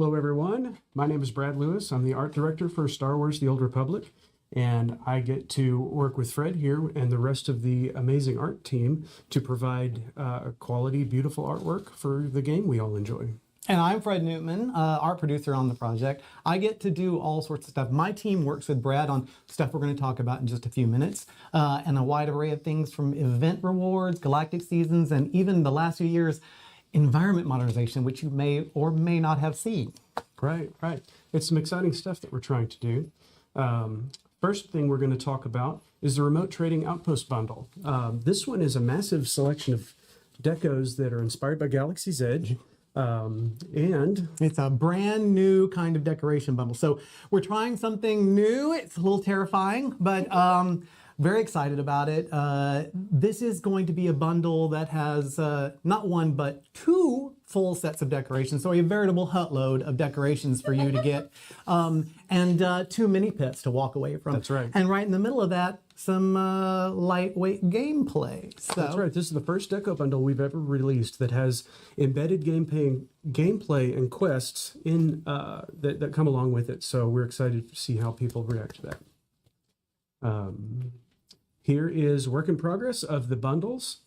Hello, everyone. My name is Brad Lewis. I'm the art director for Star Wars: The Old Republic, and I get to work with Fred here and the rest of the amazing art team to provide quality, beautiful artwork for the game we all enjoy. And I'm Fred Newtman, art producer on the project. I get to do all sorts of stuff. My team works with Brad on stuff we're going to talk about in just a few minutes, and a wide array of things from event rewards, galactic seasons, and even the last few years, environment modernization, which you may or may not have seen. Right. It's some exciting stuff that we're trying to do. First thing we're going to talk about is the Remote Trading Outpost Bundle. This one is a massive selection of decos that are inspired by Galaxy's Edge. And it's a brand new kind of decoration bundle. So we're trying something new. It's a little terrifying, but very excited about it. This is going to be a bundle that has not one, but two full sets of decorations. So a veritable hut load of decorations for you to get, and two mini pits to walk away from. That's right. And right in the middle of that, some lightweight gameplay. So, that's right. This is the first deco bundle we've ever released that has embedded gameplay and quests in that come along with it. So we're excited to see how people react to that. Here is work in progress of the bundles.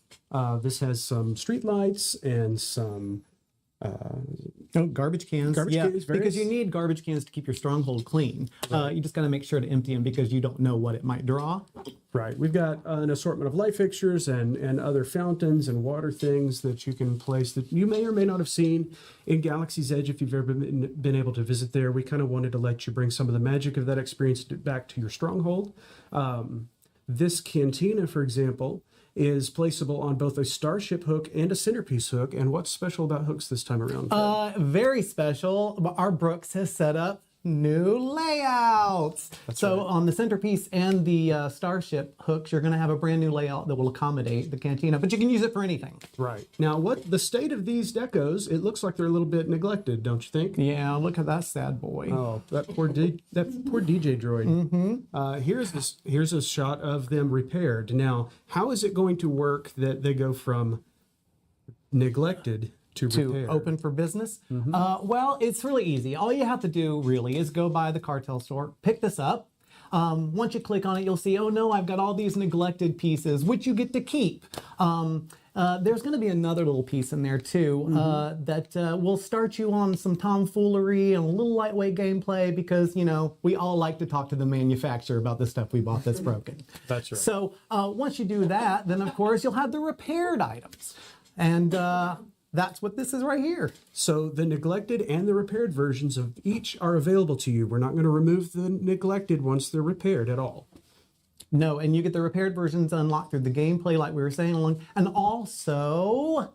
This has some street lights and some garbage cans. Because you need garbage cans to keep your stronghold clean. Right. You just got to make sure to empty them because you don't know what it might draw. Right. We've got an assortment of light fixtures and other fountains and water things that you can place that you may or may not have seen in Galaxy's Edge if you've ever been able to visit there. We kind of wanted to let you bring some of the magic of that experience back to your stronghold. This cantina, for example, is placeable on both a starship hook and a centerpiece hook. And what's special about hooks this time around, Fred? Very special. Our Brooks has set up new layouts. So right. On the centerpiece and the starship hooks, you're going to have a brand new layout that will accommodate the cantina, but you can use it for anything. Right. Now, what the state of these decos, it looks like they're a little bit neglected, don't you think? Yeah, look at that sad boy. Oh, that poor DJ droid. Mm-hmm. Here's a shot of them repaired. Now, how is it going to work that they go from neglected to open for business? Mm-hmm. Well, it's really easy. All you have to do really is go by the cartel store, pick this up. Once you click on it, you'll see, oh no, I've got all these neglected pieces, which you get to keep. There's going to be another little piece in there too, that will start you on some tomfoolery and a little lightweight gameplay because, you know, we all like to talk to the manufacturer about the stuff we bought that's broken. That's right. So once you do that, then of course you'll have the repaired items. And that's what this is right here. So the neglected and the repaired versions of each are available to you. We're not going to remove the neglected once they're repaired at all. No, and you get the repaired versions unlocked through the gameplay like we were saying along. And also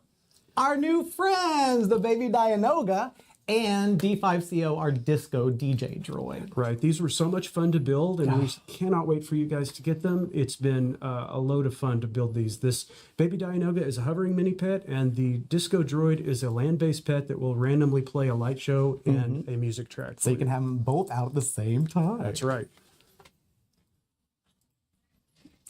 our new friends, the Baby Dianoga and D5CO, our disco DJ droid. Right. These were so much fun to build, and we cannot wait for you guys to get them. It's been a load of fun to build these. This Baby Dianoga is a hovering mini pet, and the disco droid is a land-based pet that will randomly play a light show and a music track. So you can have them both out at the same time. That's right.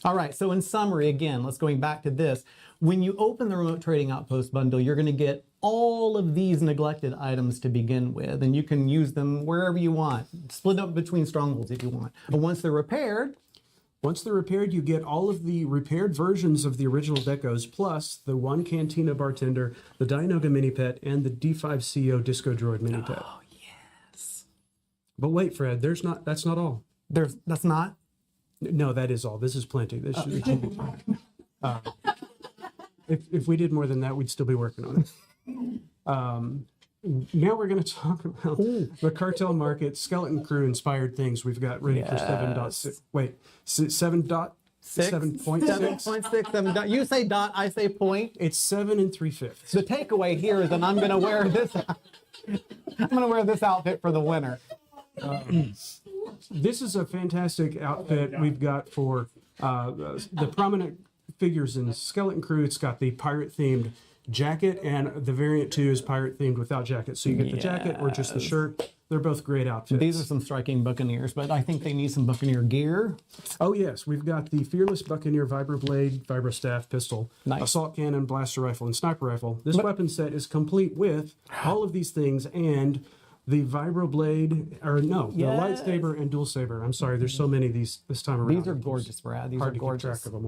All right, so in summary, again, let's going back to this. When you open the Remote Trading Outpost bundle, you're going to get all of these neglected items to begin with, and you can use them wherever you want. Split up between strongholds if you want. But once they're repaired, you get all of the repaired versions of the original decos, plus the one Cantina bartender, the Dianoga mini pet, and the D5CO disco droid mini pet. Oh, yes. But wait, Fred, that's not all. That's not? No, that is all. This is plenty. This should be plenty. If we did more than that, we'd still be working on it. Now we're going to talk about the cartel market skeleton crew inspired things we've got ready for 7.6. Wait, 7.6. 7.6. You say dot, I say point. It's 7 3/5. The takeaway here is that I'm going to wear this. I'm going to wear this outfit for the winter. This is a fantastic outfit we've got for the prominent figures in the skeleton crew. It's got the pirate themed jacket, and the variant 2 is pirate themed without jacket. So you get the jacket or just the shirt. They're both great outfits. These are some striking Buccaneers, but I think they need some Buccaneer gear. Oh yes, we've got the Fearless Buccaneer Vibroblade, Vibrostaff pistol, assault cannon, blaster rifle, and sniper rifle. This weapon set is complete with all of these things and the vibroblade, or no, the Yes. lightsaber and dual saber. I'm sorry, there's so many of these this time around. These are gorgeous, Brad. These are Hard to keep gorgeous. track of them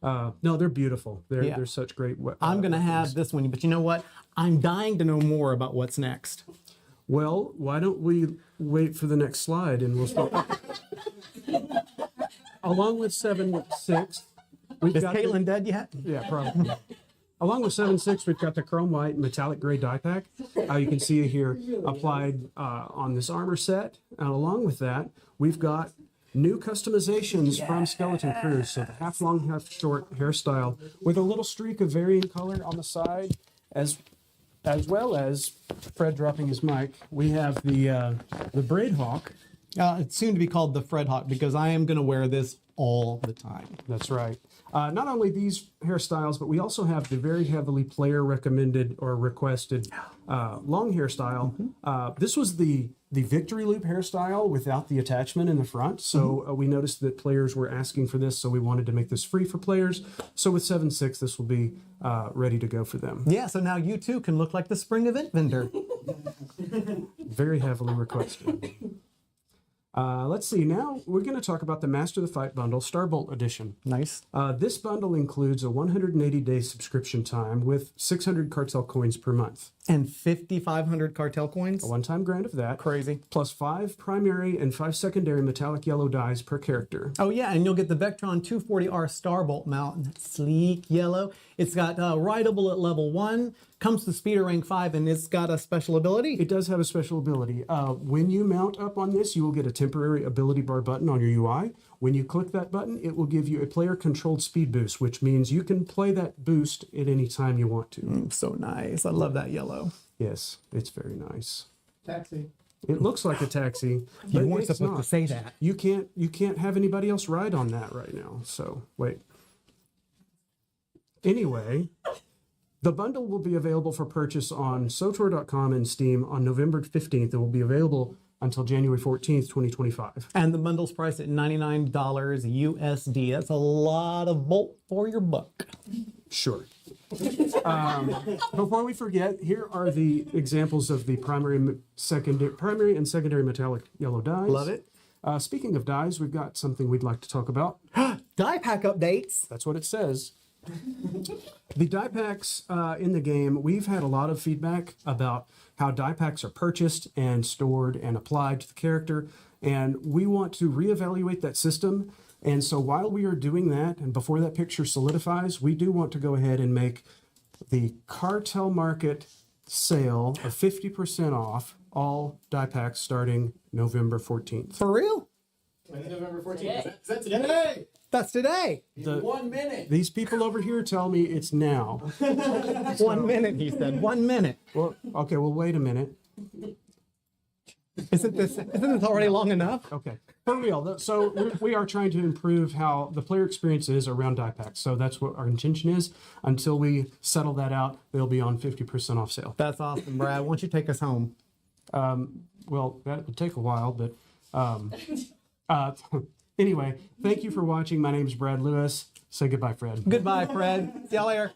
all. No, they're beautiful. They're Yeah. they're such great. I'm gonna have this one, but you know what? I'm dying to know more about what's next. Well, why don't we wait for the next slide and we'll start. Along with 7.6, we've Is got Caitlin dead yet? yeah, probably. Along with 7.6, we've got the chrome white metallic gray die pack. You can see it here applied on this armor set. And along with that, we've got new customizations from Skeleton Crew. So the half long, half short hairstyle with a little streak of varying color on the side, as well as Fred dropping his mic. We have the braid hawk. It's soon to be called the Fred Hawk because I am gonna wear this all the time. That's right. Not only these hairstyles, but we also have the very heavily player recommended or requested long hairstyle. This was the victory loop hairstyle without the attachment in the front. So we noticed that players were asking for this, so we wanted to make this free for players. So with 7.6, this will be ready to go for them. Yeah, so now you too can look like the spring event vendor. Very heavily requested. Let's see, now we're going to talk about the Master the Fight bundle, Starbolt Edition. Nice. This bundle includes a 180-day subscription time with 600 cartel coins per month. And 5,500 cartel coins. A one-time grant of that. Crazy. Plus 5 primary and 5 secondary metallic yellow dies per character. Oh yeah, and you'll get the Vectron 240R Starbolt mount, sleek yellow. It's got rideable at level 1, comes to speeder rank 5, and it's got a special ability. It does have a special ability. When you mount up on this, you will get a temporary ability bar button on your UI. When you click that button, it will give you a player-controlled speed boost, which means you can play that boost at any time you want to. So nice. I love that yellow. Yes, it's very nice. Taxi. It looks like a taxi, You but weren't it's supposed not. to say that. You can't have anybody else ride on that right now. So wait. Anyway, the bundle will be available for purchase on SWTOR.com and Steam on November 15th. It will be available until January 14th, 2025. And the bundle's priced at $99 USD. That's a lot of bolt for your buck. Sure. Before we forget, here are the examples of the primary and secondary metallic yellow dies. Love it. Speaking of dies, we've got something we'd like to talk about. Die pack updates. That's what it says. The die packs in the game, we've had a lot of feedback about how die packs are purchased and stored and applied to the character, and we want to reevaluate that system. And so while we are doing that, and before that picture solidifies, we do want to go ahead and make the cartel market sale of 50% off all die packs starting November 14th. For real? When's November 14th? Is that today? That's today. The- 1 minute. These people over here tell me it's now. 1 minute, he said. 1 minute. Well, okay, well, wait a minute. Isn't this already long enough? Okay, for real. So we are trying to improve how the player experience is around die packs. So that's what our intention is. Until we settle that out, they'll be on 50% off sale. That's awesome, Brad. Why don't you take us home? Well, that would take a while, but anyway, thank you for watching. My name is Brad Lewis. Say goodbye, Fred. Goodbye, Fred. See y'all later.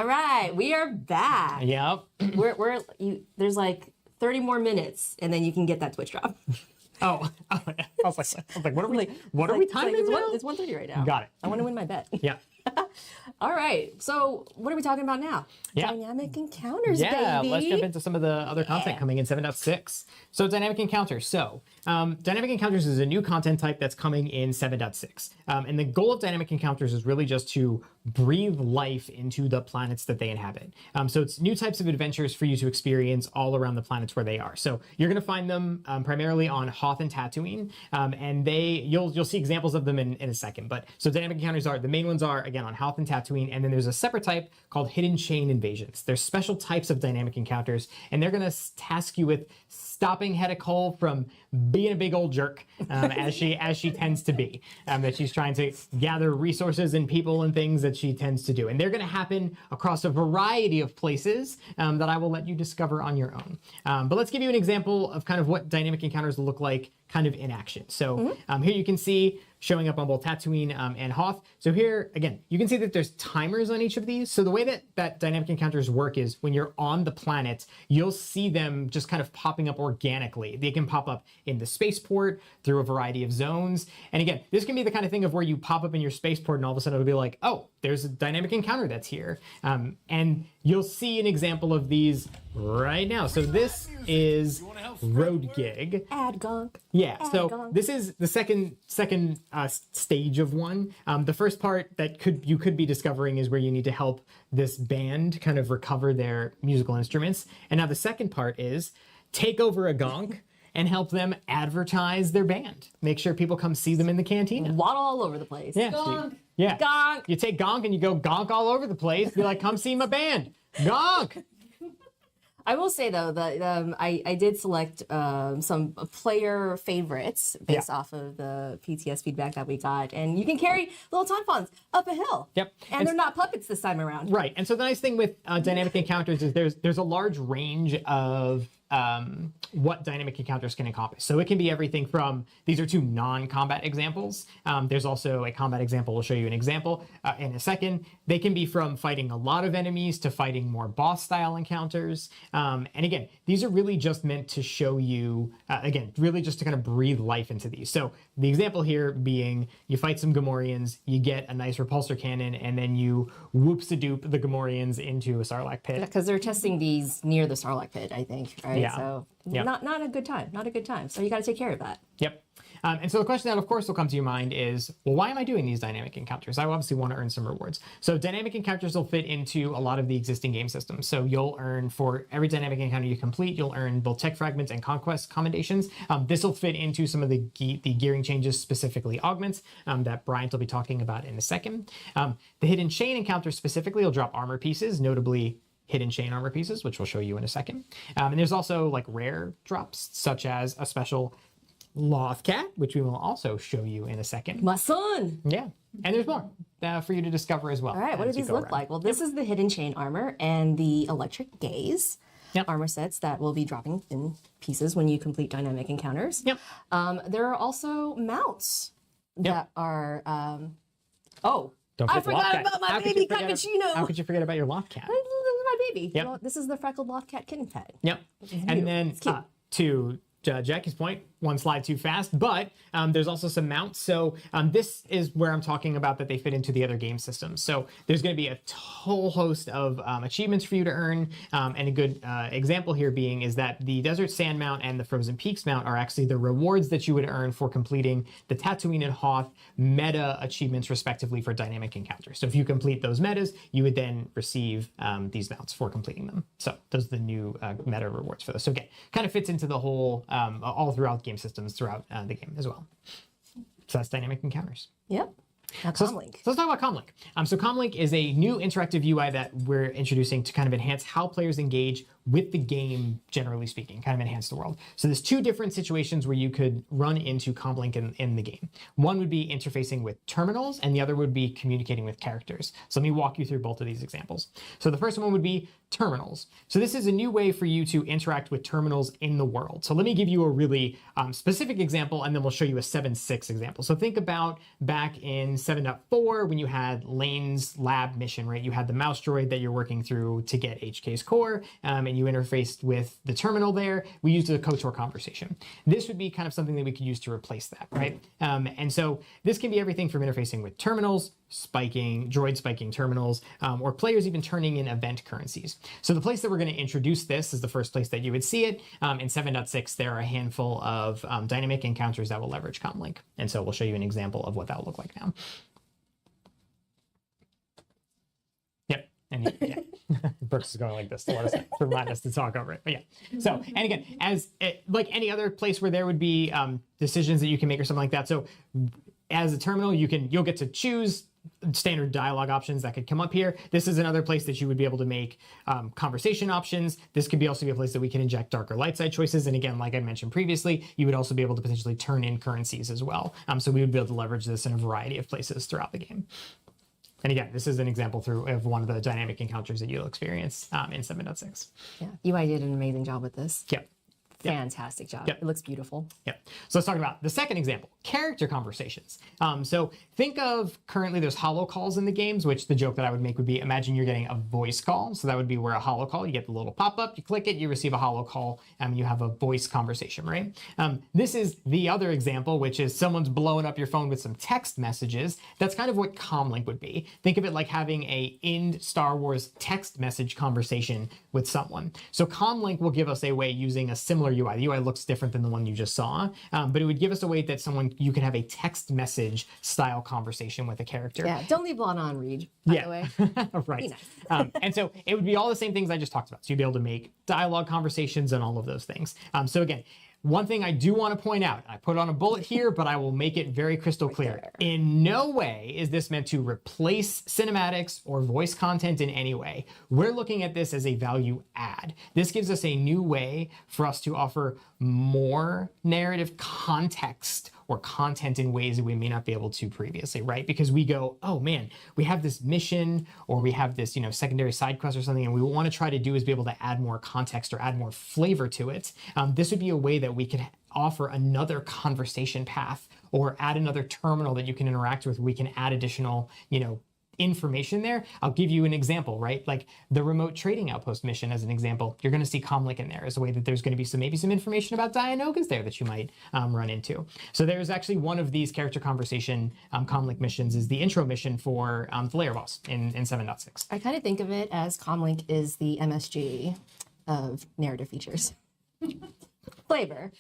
right, we are back. Yep. There's like 30 more minutes, and then you can get that Twitch drop. Oh, I was like, what are we timing now? It's 1:30 right now. Got it. I want to win my bet. Yeah. All right. So what are we talking about now? Yeah. Dynamic encounters, Yeah, baby. let's jump into some of the other content coming in 7.6. So dynamic encounters. So dynamic encounters is a new content type that's coming in 7.6. And the goal of dynamic encounters is really just to breathe life into the planets that they inhabit. So it's new types of adventures for you to experience all around the planets where they are. So you're going to find them primarily on Hoth and Tatooine, and you'll see examples of them in a second. But so dynamic encounters are the main ones are again on Hoth and Tatooine, and then there's a separate type called hidden chain invasions. There's special types of dynamic encounters, and they're going to task you with stopping Hedda Cole from being a big old jerk, as she tends to be. That she's trying to gather resources and people and things that she tends to do, and they're going to happen across a variety of places that I will let you discover on your own. But let's give you an example of kind of what dynamic encounters look like, kind of in action. So here you can see showing up on both Tatooine and Hoth. So here, again, you can see that there's timers on each of these. So the way that dynamic encounters work is when you're on the planet, you'll see them just kind of popping up organically. They can pop up in the spaceport through a variety of zones. And again, this can be the kind of thing of where you pop up in your spaceport and all of a sudden it'll be like, oh, there's a dynamic encounter that's here. And you'll see an example of these right now. So this is Road Gig. Ad gonk. Yeah, so gong. this is the second stage of one. The first part that you could be discovering is where you need to help this band kind of recover their musical instruments. And now the second part is take over a gonk and help them advertise their band. Make sure people come see them in the cantina. Waddle all over the place. Yeah. Gonk. Yeah. Gonk. You take gonk and you go gonk all over the place. Be like, come see my band. Gonk. I will say though that I did select some player favorites based off of the PTS feedback that we got, and you can carry little tauntaun's up a hill. Yep. And they're not puppets this time around. Right. And so the nice thing with dynamic encounters is there's a large range of what dynamic encounters can encompass. So it can be everything from, these are two non-combat examples. There's also a combat example. We'll show you an example in a second. They can be from fighting a lot of enemies to fighting more boss style encounters. And again, these are really just meant to show you, again, really just to kind of breathe life into these. So the example here being you fight some Gamorreans, you get a nice repulsor cannon, and then you whoops-a-doop the Gamorreans into a Sarlacc pit. Because they're testing these near the Sarlacc pit, I think, right? Yeah. So Yep. not a good time. Not a good time. So you got to take care of that. Yep. And so the question that, of course, will come to your mind is, well, why am I doing these dynamic encounters? I obviously want to earn some rewards. So dynamic encounters will fit into a lot of the existing game systems. So you'll earn, for every dynamic encounter you complete, you'll earn both tech fragments and conquest commendations. This will fit into some of the gearing changes, specifically augments, that Bryant will be talking about in a second. The hidden chain encounter specifically will drop armor pieces, notably hidden chain armor pieces, which we'll show you in a second. And there's also like rare drops, such as a special Lothcat, which we will also show you in a second. My son. Yeah, and there's more for you to discover as well. All right, what do as you these go look around. like? Well, this is the hidden chain armor and the electric gaze Yep. armor sets that will be dropping in pieces when you complete dynamic encounters. Yep. There are also mounts that are. Don't I forget forgot Lothcat. about my How could baby you forget- Cappuccino. How could you forget about your Lothcat? This is my baby. Yep. Well, this is the freckled Lothcat kitten pet. Yep. And then It's cute. to Jackie's point, one slide too fast, but there's also some mounts. So this is where I'm talking about that they fit into the other game systems. So there's going to be a whole host of achievements for you to earn. And a good example here being is that the Desert Sand Mount and the Frozen Peaks Mount are actually the rewards that you would earn for completing the Tatooine and Hoth meta achievements, respectively, for dynamic encounters. So if you complete those metas, you would then receive these mounts for completing them. So those are the new meta rewards for those. So again, kind of fits into the whole, all throughout game systems throughout the game as well. So that's dynamic encounters. Yep. Now, So Comlink. let's talk about Comlink. So Comlink is a new interactive UI that we're introducing to kind of enhance how players engage with the game, generally speaking, kind of enhance the world. So there's two different situations where you could run into comlink in the game. One would be interfacing with terminals, and the other would be communicating with characters. So let me walk you through both of these examples. So the first one would be terminals. So this is a new way for you to interact with terminals in the world. So let me give you a really specific example, and then we'll show you a 7.6 example. So think about back in 7.4 when you had Lane's lab mission, right? You had the mouse droid that you're working through to get HK's core, and you interfaced with the terminal there. We used a KOTOR conversation. This would be kind of something that we could use to replace that, right? And so this can be everything from interfacing with terminals, droid spiking terminals, or players even turning in event currencies. So the place that we're going to introduce this is the first place that you would see it. In 7.6, there are a handful of dynamic encounters that will leverage comlink. And so we'll show you an example of what that will look like now. Yep. And yeah. Brooks is going like this to let us remind us to talk over it. But yeah. So, and again, like any other place where there would be decisions that you can make or something like that. So as a terminal, you'll get to choose standard dialogue options that could come up here. This is another place that you would be able to make conversation options. This could also be a place that we can inject darker light side choices. And again, like I mentioned previously, you would also be able to potentially turn in currencies as well. So we would be able to leverage this in a variety of places throughout the game. And again, this is an example of one of the dynamic encounters that you'll experience in 7.6. Yeah, UI did an amazing job with this. Yep. Fantastic job. Yep. It looks beautiful. Yep. So let's talk about the second example, character conversations. So think of currently there's holo calls in the games, which the joke that I would make would be, imagine you're getting a voice call. So that would be where a holo call, you get the little pop-up, you click it, you receive a holo call, and you have a voice conversation, right? This is the other example, which is someone's blowing up your phone with some text messages. That's kind of what comlink would be. Think of it like having a in Star Wars text message conversation with someone. So comlink will give us a way using a similar UI. The UI looks different than the one you just saw, but it would give us a way that you can have a text message style conversation with a character. Yeah, don't leave Lana on read, by the way. Right. Nice. And so it would be all the same things I just talked about. So you'd be able to make dialogue conversations and all of those things. So again, one thing I do want to point out, I put on a bullet here, but I will make it very crystal clear. In no way is this meant to replace cinematics or voice content in any way. We're looking at this as a value add. This gives us a new way for us to offer more narrative context or content in ways that we may not be able to previously, right? Because we go, oh man, we have this mission or we have this, secondary side quest or something, and we want to try to do is be able to add more context or add more flavor to it. This would be a way that we could offer another conversation path or add another terminal that you can interact with. We can add additional, information there. I'll give you an example, right? Like the remote trading outpost mission as an example, you're going to see comlink in there as a way that there's going to be maybe some information about Dianogas there that you might run into. So there's actually one of these character conversation comlink missions is the intro mission for the layer boss in 7.6. I kind of think of it as comlink is the MSG of narrative features. Flavor.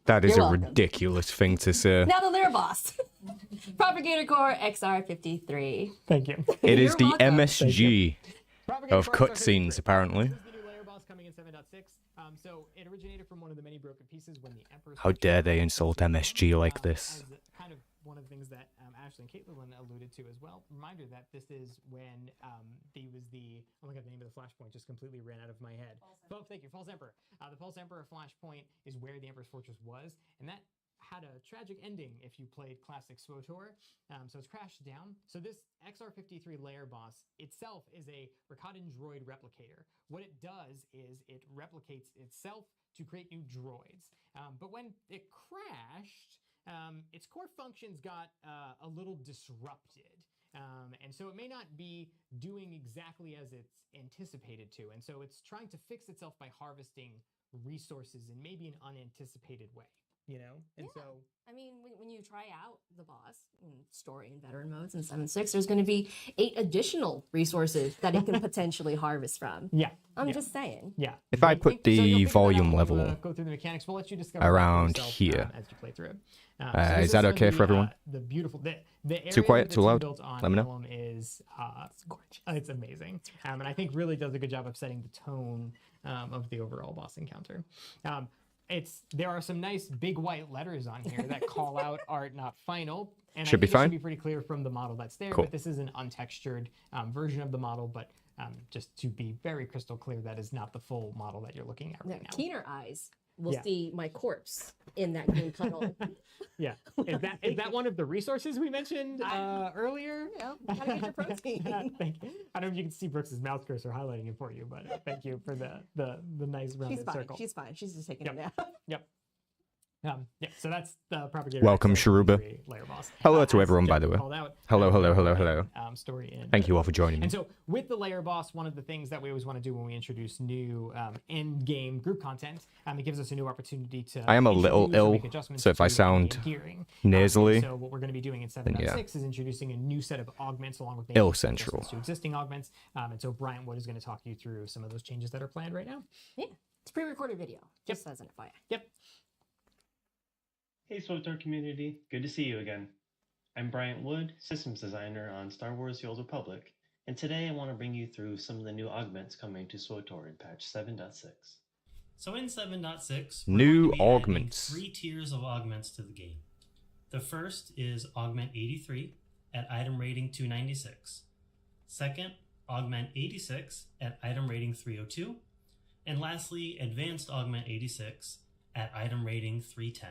That is You're a welcome. ridiculous thing to say. Now the layer boss. Propagator Core XR53. Thank you. It is You're the welcome. MSG Propagator of Core cutscenes, apparently. This is the new layer boss coming in 7.6. So it originated from one of the many broken pieces when the Emperor's... How dare they insult MSG like this? As kind of one of the things that Ashley and Caitlin alluded to as well. Reminder that this is when oh my god, the name of the flashpoint just completely ran out of my head. Thank you, False Emperor. The False Emperor flashpoint is where the Emperor's Fortress was, and that had a tragic ending if you played classic SWTOR. So it's crashed down. So this XR53 layer boss itself is a Rakatan droid replicator. What it does is it replicates itself to create new droids. But when it crashed, its core functions got a little disrupted. And so it may not be doing exactly as it's anticipated to. And so it's trying to fix itself by harvesting resources in maybe an unanticipated way, And so... I mean, when you try out the boss in story and veteran modes in 7.6, there's going to be 8 additional resources that it can potentially harvest from. Yeah. I'm just saying. Yeah. If I put the volume level go through the mechanics, we'll let you discover around yourself, here. As you play through it. Is that okay for everyone? The beautiful, the area Too quiet, that's too loud? built on Let me know. Elm is it's gorgeous. It's amazing, and I think really does a good job of setting the tone of the overall boss encounter. There are some nice big white letters on here that call out art not final. And Should I be think it fine. should be pretty clear from the model that's there, Cool. but this is an untextured version of the model, but Just to be very crystal clear, that is not the full model that you're looking at right now. Keener eyes will Yeah. see my corpse in that green puddle. Yeah. Is that one of the resources we mentioned earlier? Yeah, gotta get your protein. Thank you. I don't know if you can see Brooks's mouse cursor highlighting it for you, but thank you for the nice rounded She's fine. circle. She's fine. She's just taking a Yep. nap. Yep. Yeah, so that's the propagator. Welcome, Sharuba. Layer boss. Hello to As everyone, by Jeff the way. called out, Hello, hello, hello, hello. Story in. Thank you all for joining me. And so, with the layer boss, one of the things that we always want to do when we introduce new end-game group content, it gives us a new opportunity to. I am a little introduce or ill, make adjustments so if I to sound in-game gearing. nasally, So what we're going to be doing in 7.6 yeah. is introducing a new set of augments along with Ill making central. adjustments to existing augments. And so Brian Wood is going to talk you through some of those changes that are planned right now. Yeah, it's a pre-recorded video. Just as an FYI. Yep. Hey SWTOR community, good to see you again. I'm Bryant Wood, systems designer on Star Wars The Old Republic, and today I want to bring you through some of the new augments coming to SWTOR in patch 7.6. So in 7.6, we're New going to be adding augments. 3 tiers of augments to the game. The first is Augment 83 at item rating 296. Second, Augment 86 at item rating 302. And lastly, Advanced Augment 86 at item rating 310.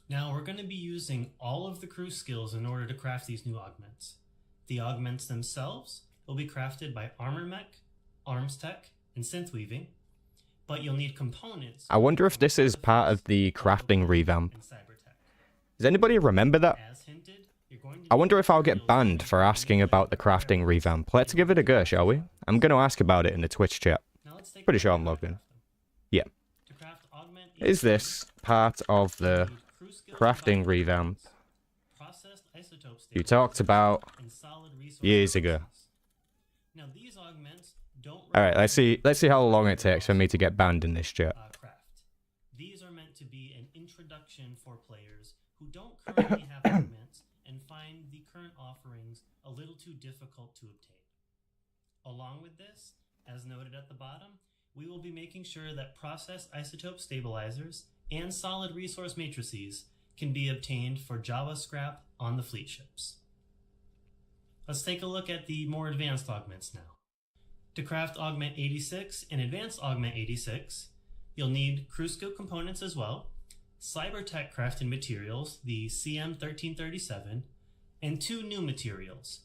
Now we're going to be using all of the crew skills in order to craft these new augments. The augments themselves will be crafted by Armor Mech, Arms Tech, and Synth Weaving, but you'll need components. I wonder if this is part of the crafting revamp. and Cybertech. Does anybody remember that? As hinted, you're going to I wonder need if I'll get materials banned for asking about the crafting revamp. Let's give it a go, shall we? I'm going to ask about it in the Twitch chat. Now let's take a Pretty look sure at I'm how to logged in. craft them. Yeah. To craft augment Is this part of the crew skill crafting development, revamp processed isotope you talked about and solid resource years ago? process. Now these augments don't All right, let's see how long it takes for me to get banned in this chat. craft. These are meant to be an introduction for players who don't currently have augments and find the current offerings a little too difficult to obtain. Along with this, as noted at the bottom, we will be making sure that processed isotope stabilizers and solid resource matrices can be obtained for Java scrap on the fleet ships. Let's take a look at the more advanced augments now. To craft Augment 86 and Advanced Augment 86, you'll need crew skill components as well, Cybertech crafting materials, the CM1337, and 2 new materials,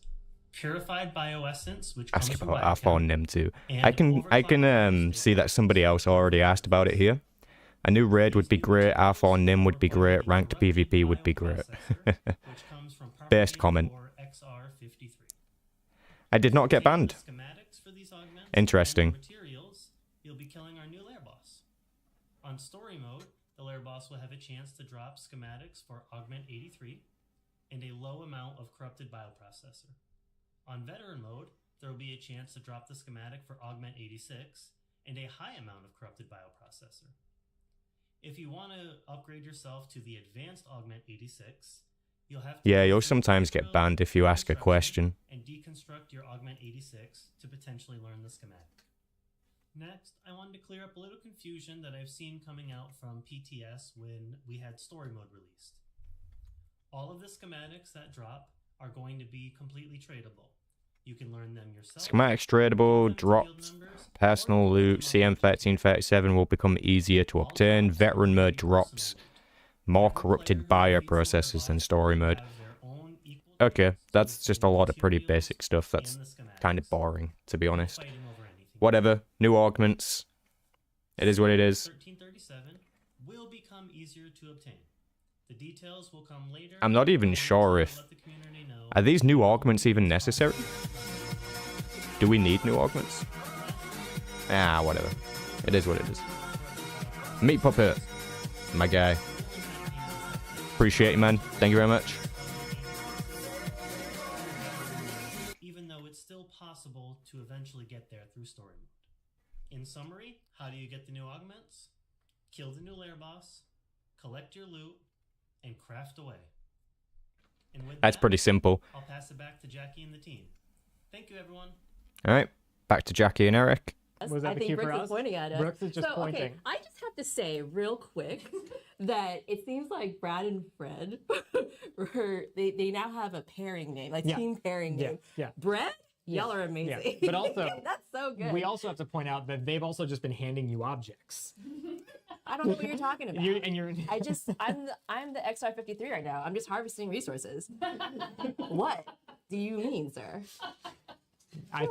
Purified Bioessence, which comes Ask from about our Biochem, phone nim too. and I can see that somebody else already asked about it here. I knew raid would be great, R4 nim would be great, ranked PvP would be great. which comes from Based Propagate comment. 4 XR53. I did not get Obtaining banned. the schematics for these augments Interesting. and the materials, you'll be killing our new lair boss. On story mode, the lair boss will have a chance to drop schematics for Augment 83 and a low amount of corrupted bioprocessor. On veteran mode, there will be a chance to drop the schematic for Augment 86 and a high amount of corrupted bioprocessor. If you want to upgrade yourself to the advanced Augment 86, you'll have to Yeah, go you'll through sometimes get drill, banned if you ask a question. and deconstruct your Augment 86 to potentially learn the schematic. Next, I wanted to clear up a little confusion that I've seen coming out from PTS when we had story mode released. All of the schematics that drop are going to be completely tradable. You can learn them yourself. Schematics tradable, give them to drops, guild members, personal or loot, give them to CM1337 will become easier to obtain, veteran mode drops, more corrupted bioprocessors than story mode. Okay, that's just a lot of pretty basic stuff. That's kind of boring, to be honest. Whatever, new augments. It is what it is. 1337 will become easier to obtain. The details will come later. I'm not even and sure we'll if... let the community know. Are these new augments even necessary? Do we need new augments? Ah, whatever. It is what it is. Meat Puppet, my guy. Appreciate you, man. Thank you very much. Even though it's still possible to eventually get there through story mode. In summary, how do you get the new augments? Kill the new lair boss, collect your loot, and craft away. And with That's that, pretty simple. I'll pass it back to Jackie and the team. Thank you, everyone. All right, back to Jackie and Eric. Was that I the think cue for Brooks is us? pointing at us. Brooks is just Okay, pointing. I just have to say real quick that it seems like Brad and Fred, they now have a pairing name, like Yeah. team pairing Yeah, name. yeah. Brad Y'all are amazing. But also, that's so good. we also have to point out that they've also just been handing you objects. I don't know what you're talking about. You're I'm the XR53 right now. I'm just harvesting resources. What do you mean, sir? I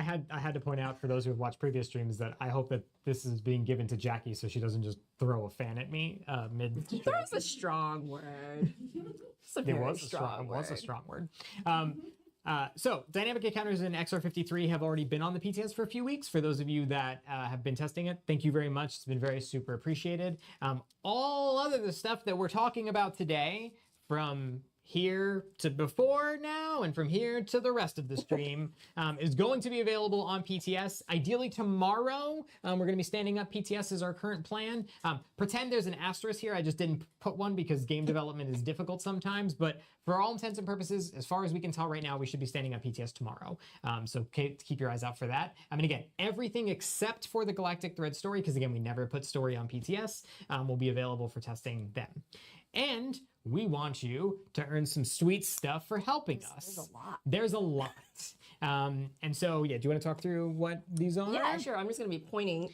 had to point out for those who have watched previous streams that I hope that this is being given to Jackie so she doesn't just throw a fan at me mid. Throw's a strong word. It's a very strong word. Was a strong word. So dynamic encounters in XR53 have already been on the PTS for a few weeks. For those of you that have been testing it, thank you very much. It's been very super appreciated. All other the stuff that we're talking about today, from here to before now and from here to the rest of the stream, is going to be available on PTS. Ideally tomorrow, we're going to be standing up PTS as our current plan. Pretend there's an asterisk here. I just didn't put one because game development is difficult sometimes, but for all intents and purposes, as far as we can tell right now, we should be standing up PTS tomorrow. So keep your eyes out for that. I mean, again, everything except for the Galactic Thread story, because again, we never put story on PTS, will be available for testing then. And we want you to earn some sweet stuff for helping us. There's a lot. And so, yeah, do you want to talk through what these are? Yeah, sure. I'm just going to be pointing.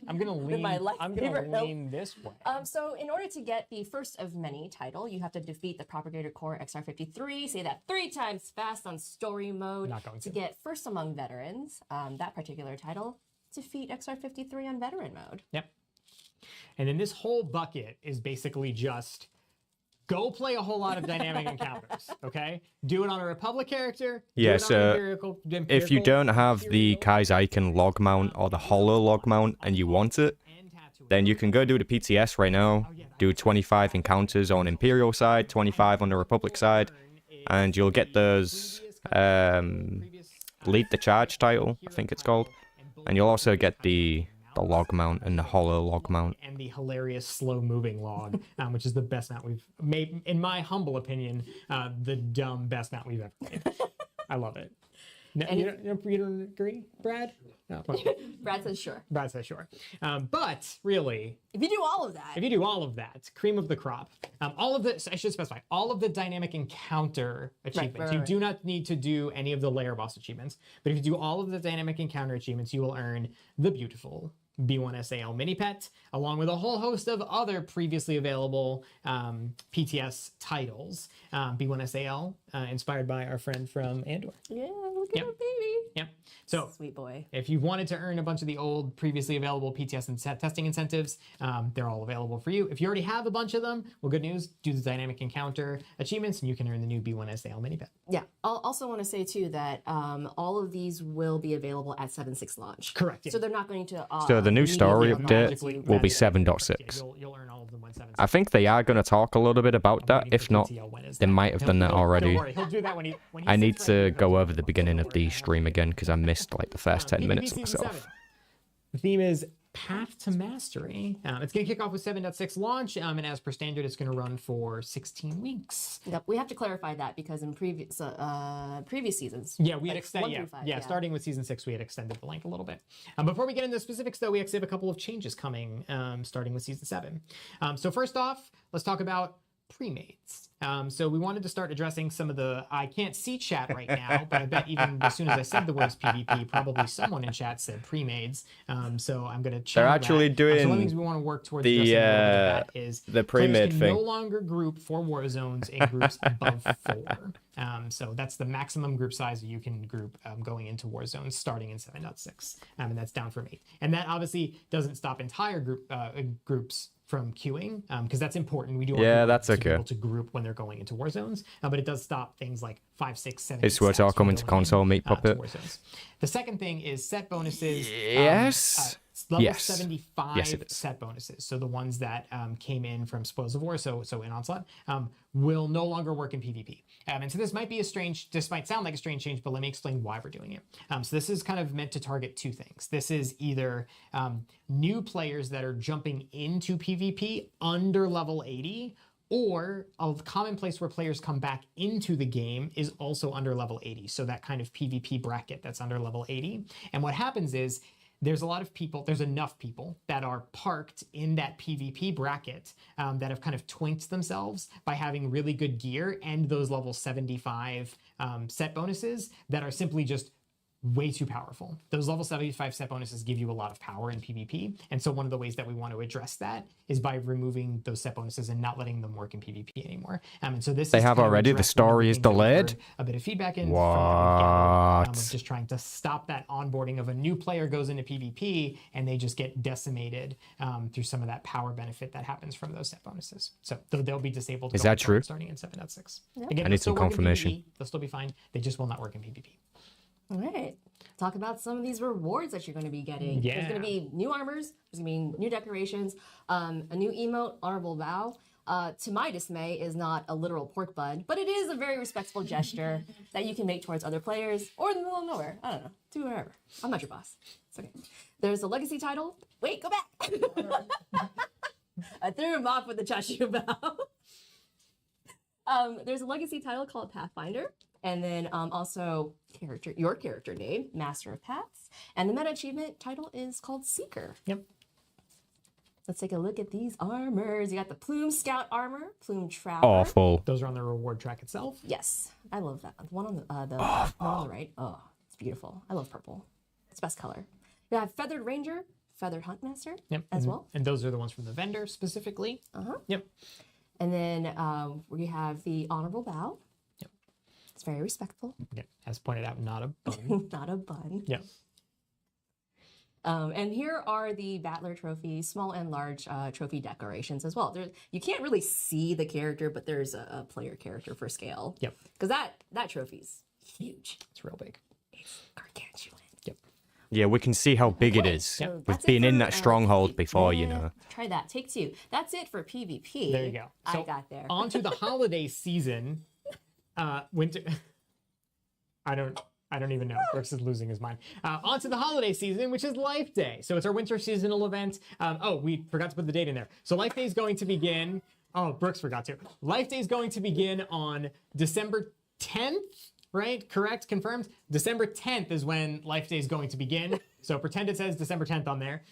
I'm going to lean this way. So in order to get the first of many title, you have to defeat the Propagator Core XR53. Say that 3 times fast on story mode. Not going to. Get first among veterans, that particular title. Defeat XR53 on veteran mode. Yep. And then this whole bucket is basically just go play a whole lot of dynamic encounters, okay? Do it on a Republic character. Yeah, so if you don't have the Kai's Icon log mount or the Holo log mount and you want it, then you can go do the PTS right now, do 25 encounters on Imperial side, 25 on the Republic side, and you'll get those Lead the Charge title, I think it's called. And you'll also get the log mount and the Holo log mount. And the hilarious slow-moving log, which is the best mount we've made, in my humble opinion, the dumb best mount we've ever made. I love it. No, you don't agree, Brad? No, Brad says sure. Brad says sure. But really, if you do all of that, cream of the crop. All of the, I should specify, all of the dynamic encounter achievements. You do not need to do any of the layer boss achievements, but if you do all of the dynamic encounter achievements, you will earn the beautiful B1SAL mini pet, along with a whole host of other previously available PTS titles. B1SAL, inspired by our friend from Andor. Yeah, look at our baby. Yep. So, sweet boy. If you wanted to earn a bunch of the old previously available PTS and testing incentives, they're all available for you. If you already have a bunch of them, well, good news, do the dynamic encounter achievements and you can earn the new B1SAL mini pet. Yeah. I'll also want to say too that all of these will be available at 7.6 launch. Correct. Yeah. So they're not going to. So the new story update will be 7.6. You'll earn all of them when 7.6. I think they are going to talk a little bit about that. If not, they might have done that already. Don't worry, he'll do that when he I need to go over the beginning of the stream again because I missed like the first 10 minutes myself. The theme is Path to Mastery. It's going to kick off with 7.6 launch, and as per standard, it's going to run for 16 weeks. Yep, we have to clarify that because in previous seasons. Yeah, we had extended. Yeah, starting with season 6, we had extended the length a little bit. Before we get into the specifics, though, we actually have a couple of changes coming, starting with season 7. So first off, let's talk about pre-mades. So we wanted to start addressing some of the, I can't see chat right now, but I bet even as soon as I said the words PvP, probably someone in chat said pre-mades. So I'm going to check. They're actually doing so one of the things we want to work towards addressing that is the pre-made thing. No longer group for war zones in groups above 4. So that's the maximum group size you can group going into war zones starting in 7.6. And that's down from 8. And that obviously doesn't stop entire groups from queuing, because that's important. We do want that's to okay. be able to group when they're going into war zones, but it does stop things like 5, 6, 7. Is SWTOR coming to console, Meat Puppet? The second thing is set bonuses. Yes. Level 75 yes, it is. set bonuses. So the ones that came in from Spoils of War, so in Onslaught, will no longer work in PvP. And so this might sound like a strange change, but let me explain why we're doing it. So this is kind of meant to target 2 things. This is either new players that are jumping into PvP under level 80, or a common place where players come back into the game is also under level 80. So that kind of PvP bracket that's under level 80. And what happens is there's a lot of people, there's enough people that are parked in that PvP bracket that have kind of twinked themselves by having really good gear and those level 75 set bonuses that are simply just way too powerful. Those level 75 set bonuses give you a lot of power in PvP. And so one of the ways that we want to address that is by removing those set bonuses and not letting them work in PvP anymore. And so this They is have kind of already? The addressed one of story is things that we've delayed? heard a bit of feedback in from what we've gathered, What? of just trying to stop that onboarding of a new player goes into PvP and they just get decimated through some of that power benefit that happens from those set bonuses. So they'll be disabled. Is going that forward true? Starting in 7.6. Yep. Again, I they'll need still some work in confirmation. PvP. They'll still be fine. They just will not work in PvP. All right. Talk about some of these rewards that you're going to be getting. There's going to be new armors. There's going to be new decorations. A new emote, Honorable Bow. To my dismay, is not a literal pork bun, but it is a very respectful gesture that you can make towards other players or in the middle of nowhere. I don't know. Do whatever. I'm not your boss. It's okay. There's a legacy title. Wait, go back. I threw him off with the Chashu Bow. There's a legacy title called Pathfinder. And then also your character name, Master of Paths. And the meta achievement title is called Seeker. Yep. Let's take a look at these armors. You got the Plume Scout armor, Plume Traveler. Awful. Those are on the reward track itself. Yes, I love that. The one on the one on the right. Oh, it's beautiful. I love purple. It's best color. You have Feathered Ranger, Feathered Huntmaster Yep. as well. And those are the ones from the vendor specifically. Yep. And then we have the Honorable Bow. Yep. It's very respectful. Yep. As pointed out, not a bun. Not a bun. Yep. And here are the Battler trophy, small and large trophy decorations as well. You can't really see the character, but there's a player character for scale. Yep. Because that trophy's huge. It's real big. It's gargantuan. Yep. Yeah, we can see how big it is. So We've that's it been in for, that stronghold before, you yeah, know. Try that. Take two. That's it for PvP. There you go. I got there. On to the holiday season. Winter. I don't even know. Brooks is losing his mind. On to the holiday season, which is Life Day. So it's our winter seasonal event. Oh, we forgot to put the date in there. So Life Day is going to begin. Oh, Brooks forgot to. Life Day is going to begin on December 10th, right? Correct? Confirmed? December 10th is when Life Day is going to begin. So pretend it says December 10th on there.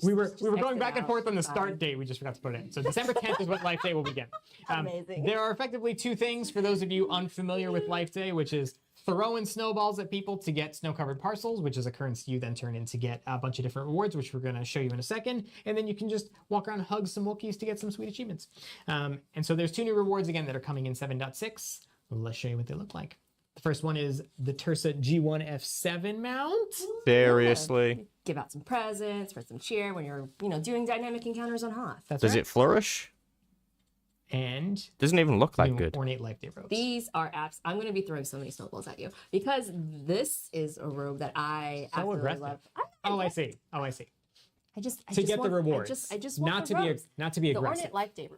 We were going back and forth on the start date. We just forgot to put it in. So December 10th is when Life Day will begin. Amazing. There are effectively two things for those of you unfamiliar with Life Day, which is throwing snowballs at people to get snow-covered parcels, which is a currency you then turn in to get a bunch of different rewards, which we're going to show you in a second. And then you can just walk around and hug some Wookiees to get some sweet achievements. And so there's two new rewards, again, that are coming in 7.6. Let's show you what they look like. The first one is the Tursa G1F7 mount. Seriously. Give out some presents, spread some cheer when you're, doing dynamic encounters on Hoth. That's Does right. it flourish? And Doesn't even look that new good. ornate Life Day robes. These are apps. I'm going to be throwing so many snowballs at you because this is a robe that I So absolutely aggressive. love. I see. I just To get the want, rewards. I just want not the to robes. be not to be The aggressive. Ornate Life Day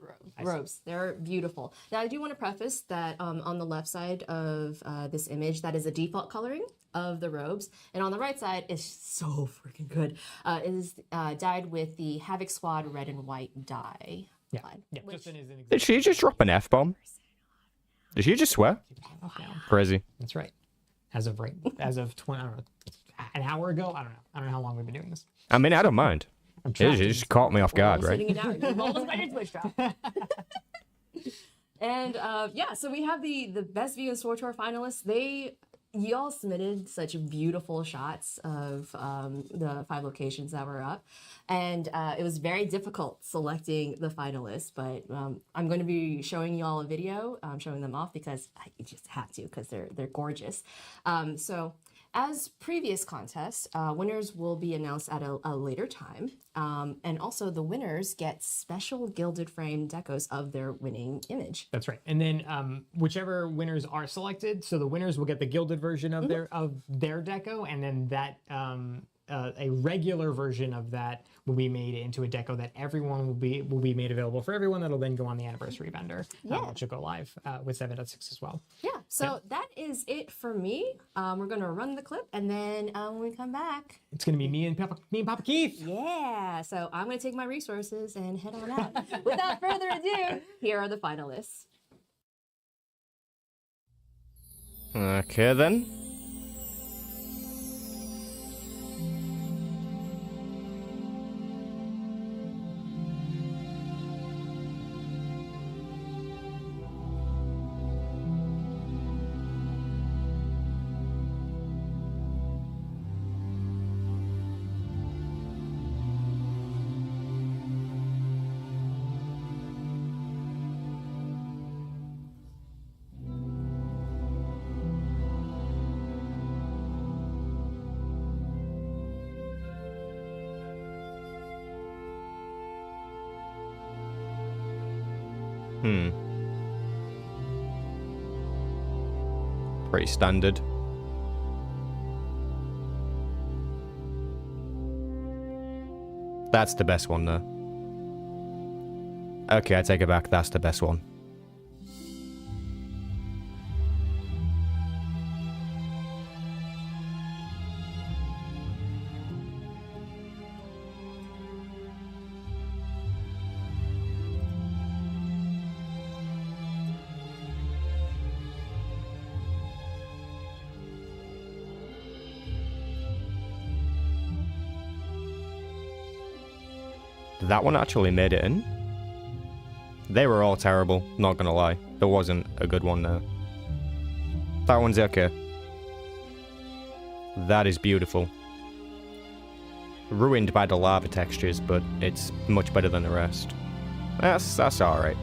robes. They're beautiful. Now, I do want to preface that on the left side of this image, that is a default coloring of the robes. And on the right side is so freaking good. Is dyed with the Havoc Squad red and white dye. Yeah, line, yeah. which- Just as an example. Did she just drop an F-bomb? Did she just swear? Crazy. That's right. As of 20, I don't know, an hour ago. I don't know how long we've been doing this. I mean, I don't mind. I'm It trying. just caught me off guard, Well, right? sitting it down. You're almost by your Twitch drop. And so we have the best view and SWTOR finalists. Y'all submitted such beautiful shots of the 5 locations that were up, and it was very difficult selecting the finalists. But I'm going to be showing y'all a video, showing them off because I just have to because they're gorgeous. So. As previous contests, winners will be announced at a later time. And also the winners get special gilded frame decos of their winning image. That's right. And then whichever winners are selected, so the winners will get the gilded version of their deco, and then that a regular version of that will be made into a deco that everyone will be made available for everyone. That'll then go on the anniversary vendor, which will go live with 7.6 as well. Yeah, so that is it for me. We're gonna run the clip, and then when we come back, It's gonna be me and Papa Keith. yeah. So I'm gonna take my resources and head on out. Without further ado, here are the finalists. Okay, then. Pretty standard. That's the best one, though. Okay, I take it back. That's the best one. That one actually made it in. They were all terrible, not gonna lie. There wasn't a good one there. That one's okay. That is beautiful. Ruined by the lava textures, but it's much better than the rest. That's alright.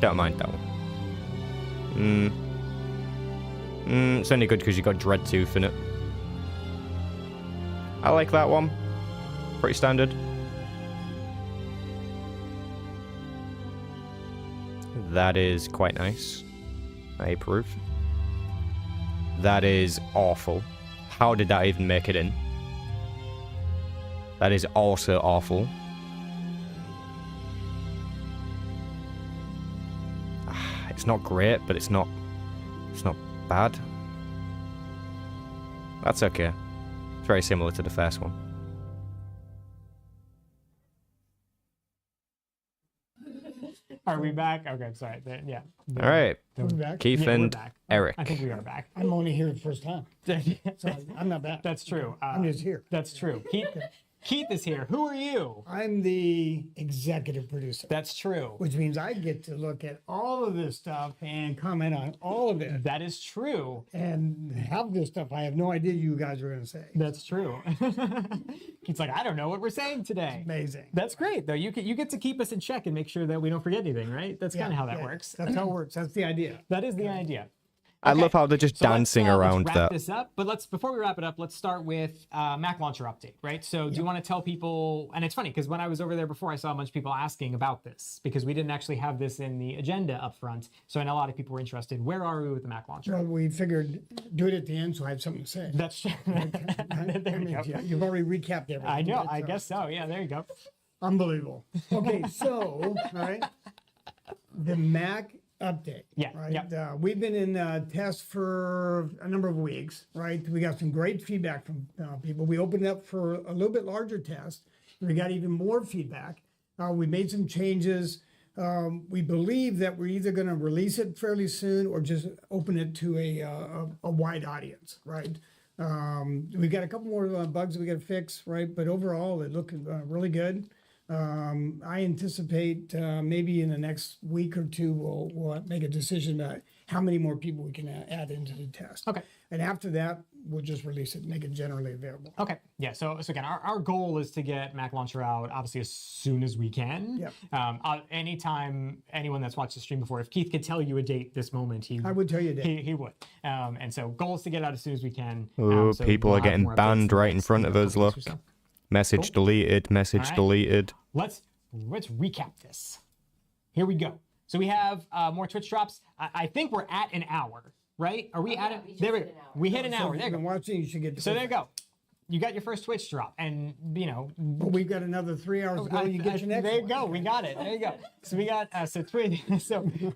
Don't mind that one. It's only good because you got Dread Tooth in it. I like that one. Pretty standard. That is quite nice. I approve. That is awful. How did that even make it in? That is also awful. It's not great, but it's not bad. That's okay. It's very similar to the first one. Are we back? Okay, sorry. Yeah. All right. We're back. Keith Yeah, we're and back. Eric. I think we are back. I'm only here the first time, so I'm not back. That's true. I'm just here. That's true. Keith is here. Who are you? I'm the executive producer, That's true. which means I get to look at all of this stuff and comment on all of it That is true. and have this stuff I have no idea you guys are going to say. That's true. Keith's like, I don't know what we're saying today. Amazing. That's great, though. You get to keep us in check and make sure that we don't forget anything, right? That's kind of how that Yeah, works. That's how it works. That's the idea. That is the idea. I love how they're just So dancing let's around wrap that. this up. But before we wrap it up, let's start with Mac Launcher update, right? So do you want to tell people? And it's funny because when I was over there before, I saw a bunch of people asking about this because we didn't actually have this in the agenda up front. So I know a lot of people were interested. Where are we with the Mac Launcher? Well, we figured do it at the end so I have something to say. That's true. There you go. Yeah, you've already recapped everything. I know. right? I So- guess so. Yeah. There you go. Unbelievable. Okay, so, all right, the Mac update. Yeah, Right. yep. We've been in test for a number of weeks, right? We got some great feedback from people. We opened up for a little bit larger test. We got even more feedback. We made some changes. We believe that we're either going to release it fairly soon or just open it to a wide audience, right? We got a couple more bugs we got to fix, right? But overall, it looked really good. I anticipate maybe in the next week or two we'll make a decision about how many more people we can add into the test. Okay. And after that, we'll just release it and make it generally available. Okay. Yeah. So again, our goal is to get Mac Launcher out obviously as soon as we can. Yep. Anytime anyone that's watched the stream before, if Keith could tell you a date this moment, I would tell you a date. He would. And so goal is to get it out as soon as we can. Ooh, So people we'll are have getting more updates banned the right in next front of us, couple weeks look. or so. Message deleted, message Alright. deleted. Let's recap this. Here we go. So we have more Twitch drops. I think we're at an hour, right? Are we at it? we just There we hit go. an hour. We hit an So hour. if There you've you been go. watching, you should get. So there you go. You got your first Twitch drop, and But we've got another 3 hours to go. You get your next there you one. go. We got it. There you go. So we got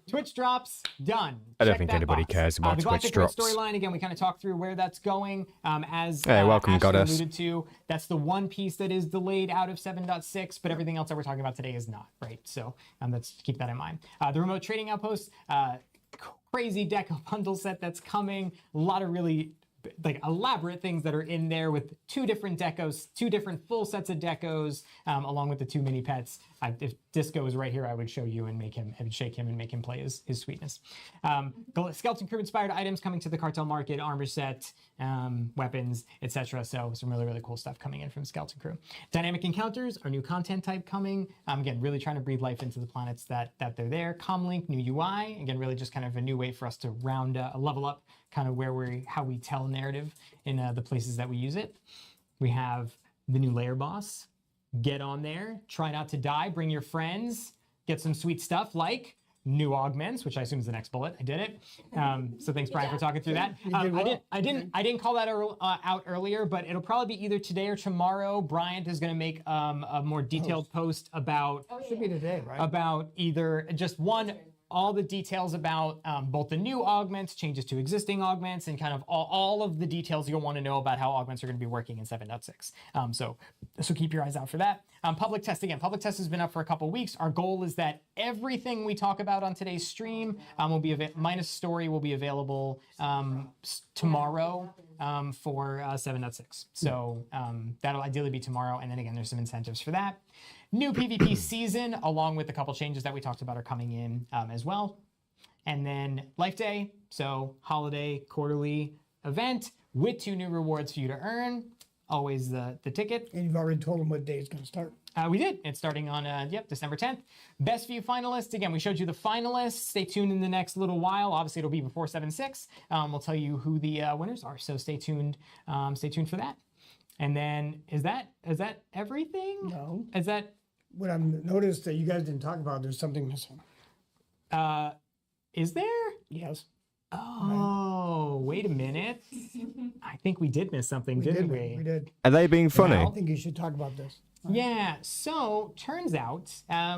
Twitch drops done. I don't Check think that anybody box. cares about the Twitch Galactic Grid drops. storyline again. We kind of talked through where that's going. As Hey, welcome, Ashley Goddess. alluded to, that's the one piece that is delayed out of 7.6, but everything else that we're talking about today is not, right? So let's keep that in mind. The remote trading outpost, crazy deck of bundle set that's coming. A lot of really like elaborate things that are in there with 2 different decos, 2 different full sets of decos, along with the 2 mini pets. If Disco was right here, I would show you and I would shake him and make him play his sweetness. Skeleton crew inspired items coming to the cartel market, armor set, weapons, etc. So some really, really cool stuff coming in from Skeleton crew. Dynamic encounters, our new content type coming. Again, really trying to breathe life into the planets that they're there. Comlink, new UI. Again, really just kind of a new way for us to level up kind of how we tell narrative in the places that we use it. We have the new layer boss. Get on there, try not to die, bring your friends, get some sweet stuff like new augments, which I assume is the next bullet. I did it. So thanks, Brian, for talking through that. I didn't call that out earlier, but it'll probably be either today or tomorrow. Bryant is going to make a more detailed post about Should be today, right? about either just all the details about both the new augments, changes to existing augments, and kind of all of the details you'll want to know about how augments are going to be working in 7.6. So keep your eyes out for that. Public test, again, public test has been up for a couple weeks. Our goal is that everything we talk about on today's stream will be minus story will be available tomorrow for 7.6. So that'll ideally be tomorrow. And then again, there's some incentives for that. New PvP season, along with a couple changes that we talked about, are coming in as well. And then Life Day, so holiday quarterly event with 2 new rewards for you to earn. Always the ticket. And you've already told them what day it's going to start. We did. It's starting on December 10th. Best View finalists. Again, we showed you the finalists. Stay tuned in the next little while. Obviously, it'll be before 7.6. We'll tell you who the winners are. So stay tuned. Stay tuned for that. And then is that everything? No. Is that? What I've noticed that you guys didn't talk about, there's something missing. Is there? Yes. Oh, wait a minute. I think we did miss something, didn't we? We did. Are they being funny? I think you should talk about this. Yeah, so turns out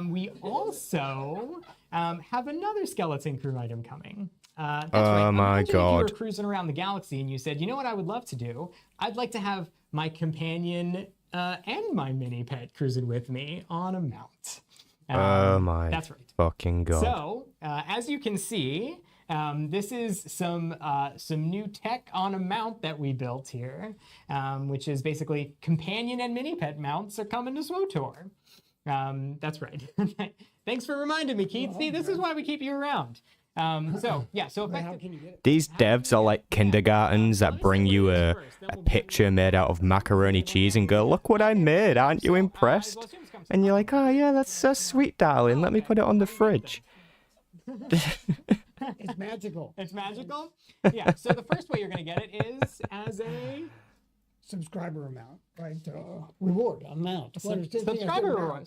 we also have another Skeleton Crew item coming. That's right. Oh my Imagine God. if you were cruising around the galaxy and you said, you know what I would love to do? I'd like to have my companion and my mini pet cruising with me on a mount. Oh my That's right. fucking God. So, as you can see, this is some new tech on a mount that we built here, which is basically companion and mini pet mounts are coming to SWTOR. That's right. Thanks for reminding me, Keith. See, this is why we keep you around. So How can you get it? These devs are like kindergartens that bring you a picture made out of macaroni cheese and go, look what I made, aren't you impressed? And you're like, oh yeah, that's so sweet, darling, let me put it on the fridge. It's magical. It's magical? Yeah, so the first way you're going to get it is as a Subscriber amount, right? Reward amount. subscriber reward.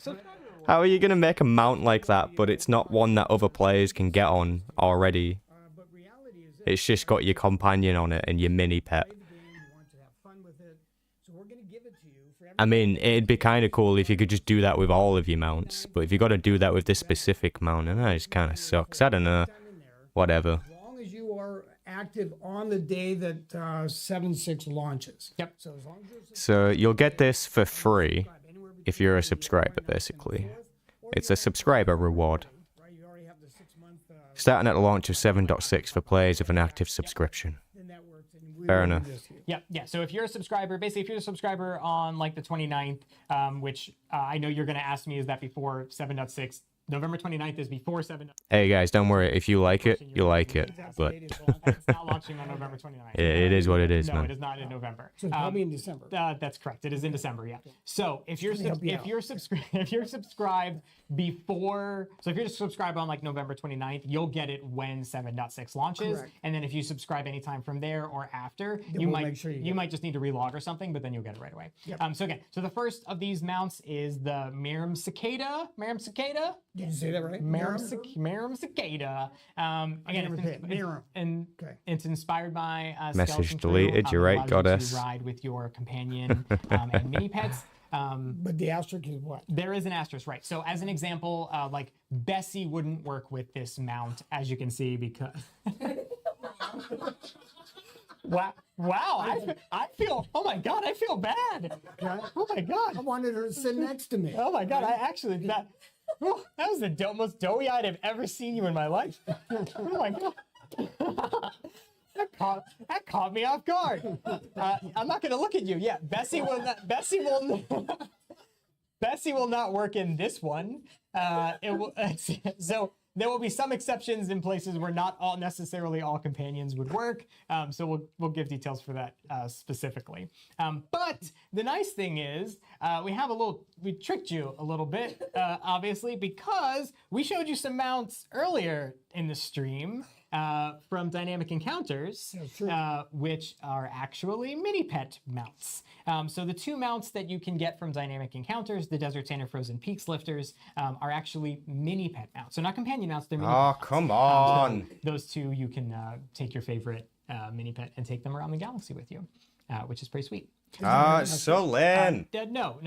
How are you going to make a mount like that, but it's not one that other players can get on already? But reality is It's just got your companion on it and your mini pet. play the game, you want to have fun with it. So we're going to give it to you for every I mean, it'd be kind of cool if you could just do that with all of your mounts, but if you got to do that with this specific mount, then that just kind of sucks. I don't know. time in there. Whatever. As long as you are active on the day that 7.6 launches. Yep. So as long as you're So you'll get this for free if you're a subscriber, basically. It's a subscriber reward. right, you already have the 6-month. Starting at the launch of 7.6 for players with an active subscription. Then that works. And we Fair will enough. do this here. Yeah. So if you're a subscriber, basically if you're a subscriber on like the 29th, which I know you're going to ask me, is that before 7.6? November 29th is before 7.6. Hey guys, don't worry. If you like it, you like it. But It's not launching on November 29th. it is what it is, No, man. it is not in November. So it's probably in December. That's correct. It is in December. Yeah. So if you're help you out. if you're subscribed before, so if you're subscribed on like November 29th, you'll get it when 7.6 launches. Correct. And then if you subscribe anytime from there or after, we'll make sure you get it. might just need to relog or something, but then you'll get it right away. So again, so the first of these mounts is the Miram Cicada. Did you say that right? Miram Cicada. Again, never say it. Miram. And Okay. it's inspired by Message Skeleton deleted, Crew. you're right, Allows you goddess. to ride with your companion and mini pets. But the asterisk is what? There is an asterisk, right? So as an example, like Bessie wouldn't work with this mount, as you can see, because. Wow! I feel. Oh my God! I feel bad. Oh my God! I wanted her to sit next to me. Oh my God! I actually that was the most doughy eyed I've ever seen you in my life. Oh my God! That caught me off guard. I'm not gonna look at you. Yeah, Bessie will not work in this one. So there will be some exceptions in places where not necessarily all companions would work. So we'll give details for that specifically. But the nice thing is we tricked you a little bit, obviously, because we showed you some mounts earlier in the stream. from Dynamic Encounters, sure. which are actually mini pet mounts. So the two mounts that you can get from Dynamic Encounters, the Desert Sand and Frozen Peaks lifters, are actually mini pet mounts. So not companion mounts, they're mini pet Oh, mounts. come on. So those two, you can take your favorite mini pet and take them around the galaxy with you, which is pretty sweet. It's so lame. No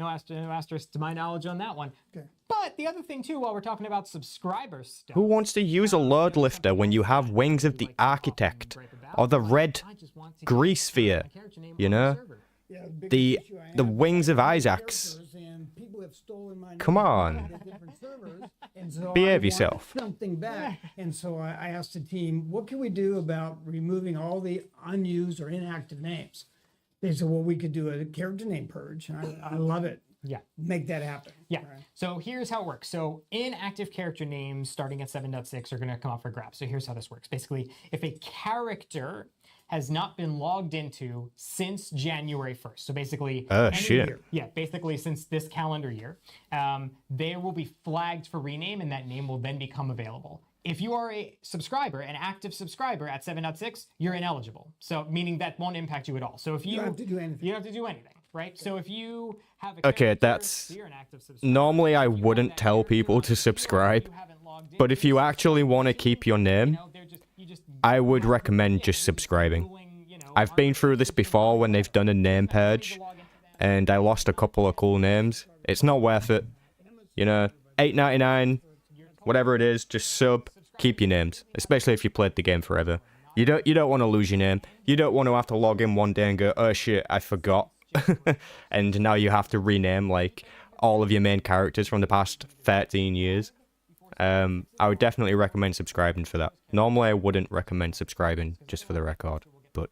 asterisk to my knowledge on that one. Okay. But the other thing too, while we're talking about subscriber stuff, Who wants to use a load lifter when you have Wings of the Architect or the red grease sphere? You know? Yeah, big The issue I the have Wings of with Isaacs. servers, and people have stolen my Come name on. to different servers, and so Behave I want yourself. Something back, and so I asked the team, what can we do about removing all the unused or inactive names? They said, well, we could do a character name purge. I love it. Yeah. Make that happen. Yeah. So here's how it works. So inactive character names starting at 7.6 are going to come up for grabs. So here's how this works. Basically, if a character has not been logged into since January 1st, so basically, Shit. yeah, basically since this calendar year, they will be flagged for rename, and that name will then become available. If you are a subscriber, an active subscriber at 7.6, you're ineligible. So meaning that won't impact you at all. So if you don't have to do anything. you don't have to do anything, right? So if you have a Okay, character, that's- you're an active subscriber. Normally, I If you want wouldn't that tell character people to you subscribe, haven't logged in, but if you actually want to keep your name, you know, you just I would recommend just subscribing. I've been through this before when they've done a name purge, and I lost a couple of cool names. It's not worth it. You know, $8.99, whatever it is, just sub, keep your names, especially if you played the game forever. You don't want to lose your name. You don't want to have to log in one day and go, oh shit, I forgot. And now you have to rename like all of your main characters from the past 13 years. I would definitely recommend subscribing for that. Normally I wouldn't recommend subscribing, just for the record, but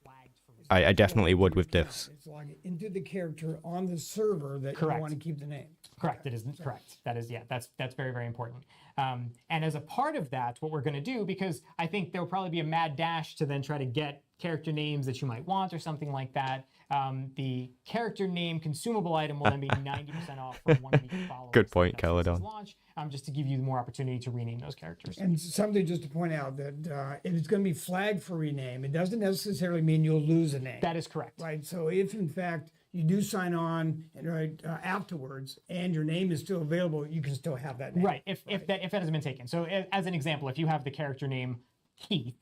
I definitely would with this. It's logging into the character on the server that Correct. you want to keep the name. Correct. It is correct. That is, yeah, that's very, very important. And as a part of that, what we're going to do, because I think there will probably be a mad dash to then try to get character names that you might want or something like that. The character name consumable item will then be 90% off for 1 week following. Good point, Caledon. Launch, just to give you more opportunity to rename those characters. And something just to point out that if it's going to be flagged for rename, it doesn't necessarily mean you'll lose a name. That is correct. Right. So if in fact you do sign on and afterwards, and your name is still available, you can still have that name. Right. If that hasn't been taken. So as an example, if you have the character name Keith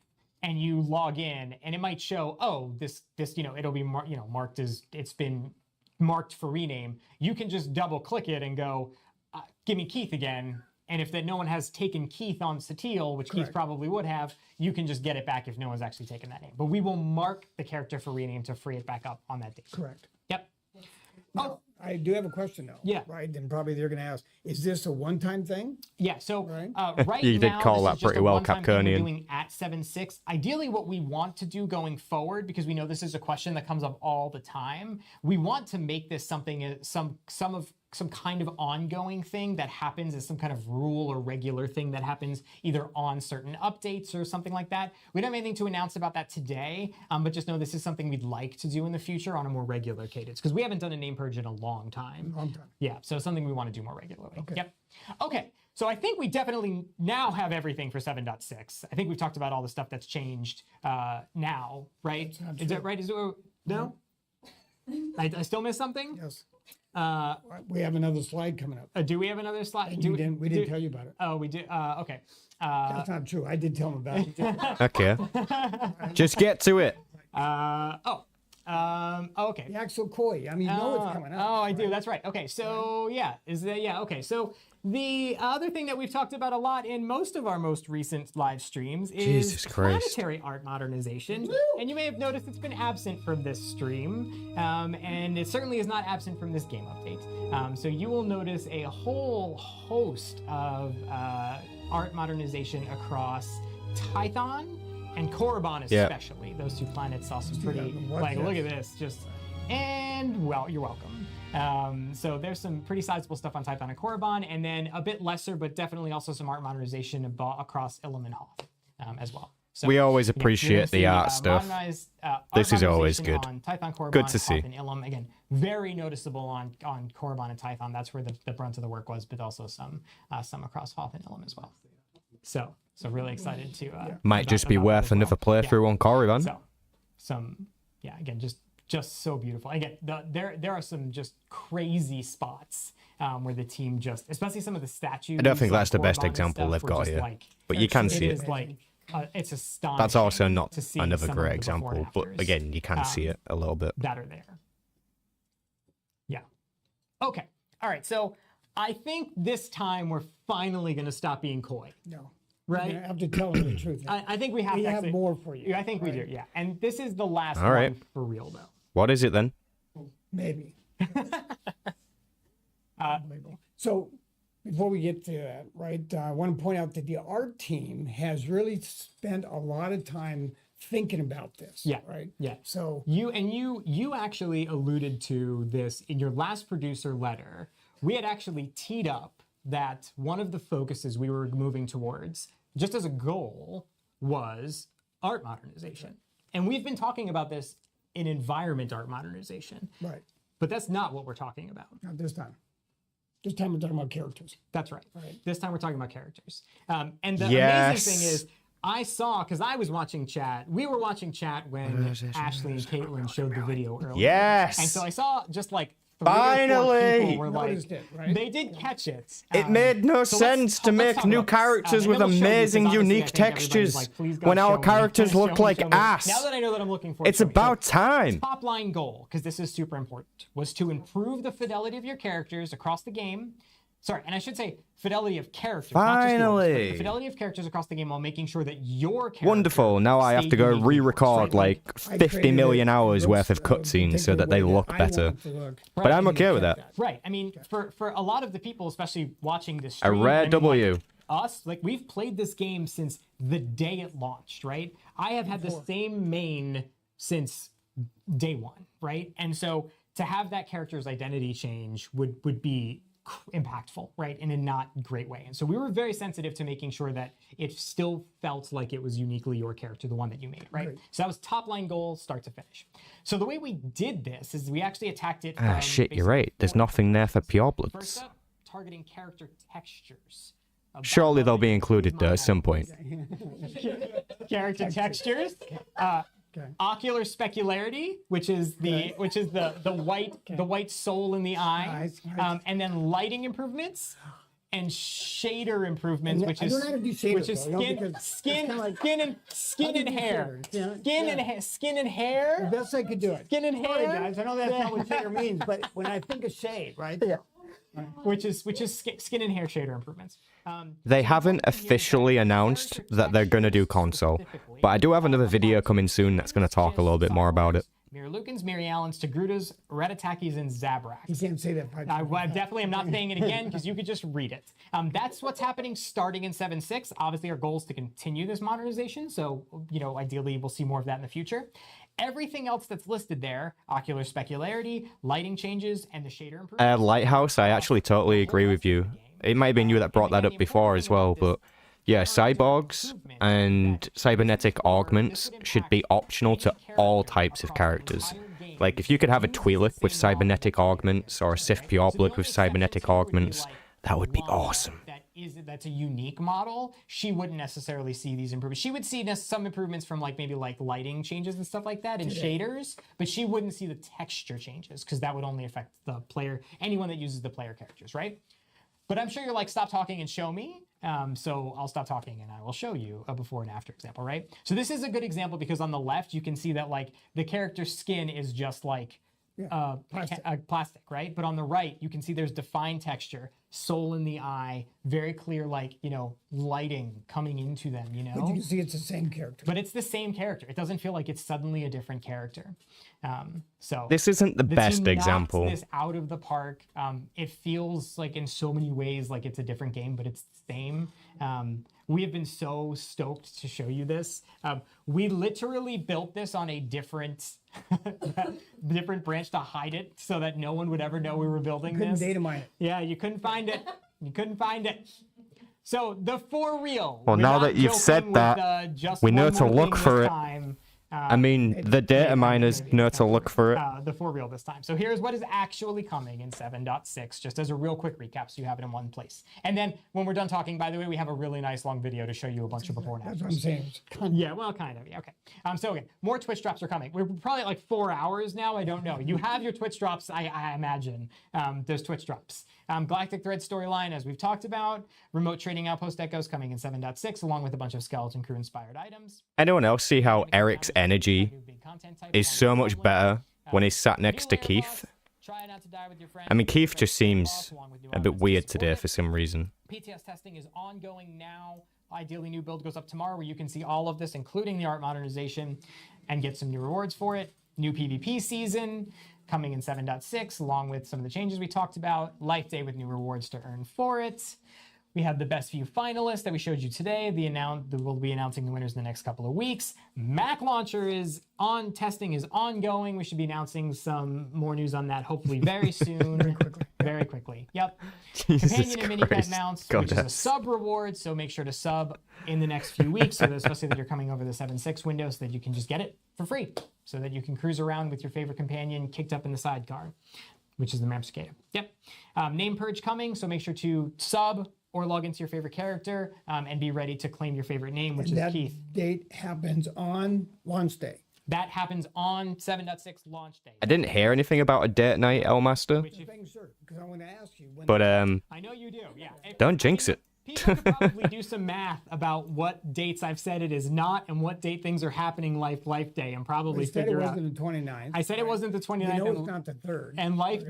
and you log in, and it might show, oh, this it'll be marked as it's been marked for rename. You can just double click it and go, give me Keith again. And if no one has taken Keith on Sateel, which Keith probably would have, you can just get it back if no one's actually taken that name. But we will mark the character for rename to free it back up on that date. Correct. Yep. Now, I do have a question though. Yeah. Right. And probably they're going to ask, is this a one-time thing? Yeah, so right You did now, call this that is just pretty a well, one-time thing we're Capcurnian. doing at 7.6. Ideally, what we want to do going forward, because we know this is a question that comes up all the time, we want to make this something, some kind of ongoing thing that happens as some kind of rule or regular thing that happens either on certain updates or something like that. We don't have anything to announce about that today, but just know this is something we'd like to do in the future on a more regular cadence, because we haven't done a name purge in a long time. Yeah, so something we want to do more regularly. Okay. Yep. Okay, so I think we definitely now have everything for 7.6. I think we've talked about all the stuff that's changed now, right? Is that right? Is it, no? I still missed something? Yes. We have another slide coming up. Do we have another slide? We didn't tell you about it. Oh, we did. Okay. That's not true. I did tell them about it. Okay. Just get to it. Okay. The Axel Koi. I mean, you know it's coming up. Oh, I do. That's right. Okay. So yeah, okay. So the other thing that we've talked about a lot in most of our most recent live streams is Jesus Christ. planetary art modernization. And you may have noticed it's been absent from this stream, and it certainly is not absent from this game update. So you will notice a whole host of art modernization across Tython and Korriban especially. Those two planets saw some pretty, look at this, and well, you're welcome. So there's some pretty sizable stuff on Tython and Korriban, and then a bit lesser, but definitely also some art modernization across Ilum and Hoth as well. So, We always you're gonna appreciate the see, art stuff. This is always modernization good. On Tython, Korriban, Good to Hoth, see. and Ilum. Again, very noticeable on Korriban and Tython. That's where the brunt of the work was, but also some across Hoth and Ilum as well. So So really excited to. Might just be worth another playthrough on Korriban. So, again, just so beautiful. Again, there are some just crazy spots where the team just, especially some of the statues. I don't think that's the best Korriban and example stuff they've were got just, here, like, but you can see it it. is like it's astonishing. That's also not to see another some of great the before and example, but afters, again, you can see it a little bit. that are there. Yeah. Okay. All right. So I think this time we're finally going to stop being coy. No. Right? I have to tell them the truth. I think we have We to have actually- more for you. Yeah, I think we do. Yeah. And this is the last All right. one for real, though. What is it then? Maybe. So before we get to that, right, I want to point out that the art team has really spent a lot of time thinking about this. Yeah. Right. Yeah. So You actually alluded to this in your last producer letter. We had actually teed up that one of the focuses we were moving towards, just as a goal, was art modernization. And we've been talking about this in environment art modernization, right, but that's not what we're talking about. not this time. This time we're talking about characters. That's right. Right. This time we're talking about characters. And the Yes. amazing thing is, I saw, because I was watching chat, we were watching chat when Ashley and Caitlin showed the video earlier. Yes. And so I saw just like 3 or 4 Finally! people were like, Noticed it, right? they did catch it. It made no so sense to let's make talk new about this. characters And with then we'll show you, 'cause amazing, honestly, I unique think everybody's textures like, "Please, God, when show our me, characters show me, look show like me." ass. Now that I know that I'm looking for it, It's show me, about show me. time. Top line goal, because this is super important, was to improve the fidelity of your characters across the game. Sorry, and I should say fidelity of characters. Not just yours, Finally. but the fidelity of characters across the game while making sure that your character Wonderful. Now I have to go stay uniquely yours, re-record right? like I 50 created million it. It hours worth looks, of cutscenes so take that they the way look I better. want it to look. But I'm Right. okay with that. Right. I mean, for a lot of the people, especially watching this A stream, rare I mean, W. like, us, like we've played this game since the day it launched, right? I have had the same main since day one, right? And so to have that character's identity change would be impactful, right? In a not great way. And so we were very sensitive to making sure that it still felt like it was uniquely your character, the one that you made, right? So that was top line goal, start to finish. So the way we did this is we actually attacked it. Ah, from shit, you're basically right. There's 4 nothing there for pure First bloods. up, targeting character textures. Surely they'll be included though at some point. Character textures. Ocular specularity, which is the white soul in the eye, Eyes, and then lighting improvements and shader improvements, which I is don't know how to do shaders, which is though, you know, because skin it's kinda like- skin and hair, shaders? Yeah, skin and hair, Best I could do it. skin and Sorry, hair, guys. I know that's not what shader means, but when I think of shade, right? Yeah. which is skin and hair shader improvements. They haven't officially announced that they're going to do console, but I do have another video coming soon that's going to talk a little bit more about it. Miralukins, Miri Allens, Togrutas, Ratatakis, and You Zabraks. can't say that. I definitely am not saying it again because you could just read it. That's what's happening starting in 7.6. Obviously, our goal is to continue this modernization. So, ideally, we'll see more of that in the future. Everything else that's listed there, ocular specularity, lighting changes, and the shader improvements. Lighthouse, I actually totally agree with you. It might have been you that brought that up before as well, but yeah, cyborgs and cybernetic augments should be optional to all types of characters. Like, if you could have a Twi'lek with cybernetic augments or a Sith Pureblood with cybernetic augments, that would be awesome. That's a unique model. She wouldn't necessarily see these improvements. She would see some improvements from maybe lighting changes and stuff like that and shaders, but she wouldn't see the texture changes because that would only affect the player, anyone that uses the player characters, right? But I'm sure you're like, stop talking and show me. So I'll stop talking and I will show you a before and after example, right? So this is a good example because on the left, you can see that the character's skin is just plastic, right? But on the right, you can see there's defined texture, soul in the eye, very clear, lighting coming into them, But you can see it's the same character. But it's the same character. It doesn't feel like it's suddenly a different character. So This isn't the best team knocks example. this out of the park. It feels like in so many ways like it's a different game, but it's the same. We have been so stoked to show you this. We literally built this on a different branch to hide it so that no one would ever know we were building Couldn't this. data mine it. Yeah, you couldn't find it. You couldn't find it. So the for real. Well, we're now not that you've joking said with, that, just we know one to more look thing for this it. time. I mean, the data miners know to look for it. The for real this time. So here's what is actually coming in 7.6, just as a real quick recap, so you have it in one place. And then when we're done talking, by the way, we have a really nice long video to show you a bunch of before and That's afters. what I'm saying. Yeah, well, kind of. Yeah, okay. So again, more Twitch drops are coming. We're probably at like 4 hours now. I don't know. You have your Twitch drops, I imagine. There's Twitch drops. Galactic Thread storyline, as we've talked about. Remote Trading Outpost Echoes coming in 7.6, along with a bunch of Skeleton Crew inspired items. Anyone else see how Eric's energy is so much better when he's sat next to Keith? I mean, Keith just seems a bit weird today for some reason. PTS testing is ongoing now. Ideally, new build goes up tomorrow where you can see all of this, including the art modernization, and get some new rewards for it. New PvP season coming in 7.6, along with some of the changes we talked about. Life Day with new rewards to earn for it. We have the best view finalists that we showed you today. We'll be announcing the winners in the next couple of weeks. Mac Launcher is on, testing is ongoing. We should be announcing some more news on that hopefully very soon. Very quickly. Yep. Jesus Companion and mini pet Christ. mounts, God which is a bless. sub reward, so make sure to sub in the next few weeks, so that especially that you're coming over the 7.6 window so that you can just get it for free, so that you can cruise around with your favorite companion kicked up in the sidecar, which is the Map Cicada. Yep. Name purge coming, so make sure to sub or log into your favorite character and be ready to claim your favorite name, which And is that Keith. date happens on launch day. That happens on 7.6 launch day. I didn't hear anything about a date night, Elmaster, Which if, Making sure, because I want to ask you when. but I know you do, yeah. don't jinx it. People could probably do some math about what dates I've said it is not and what date things are happening life day and probably you said it figure out. wasn't the 29th. I said it wasn't the 29th. You know it's and, not the 3rd. and Life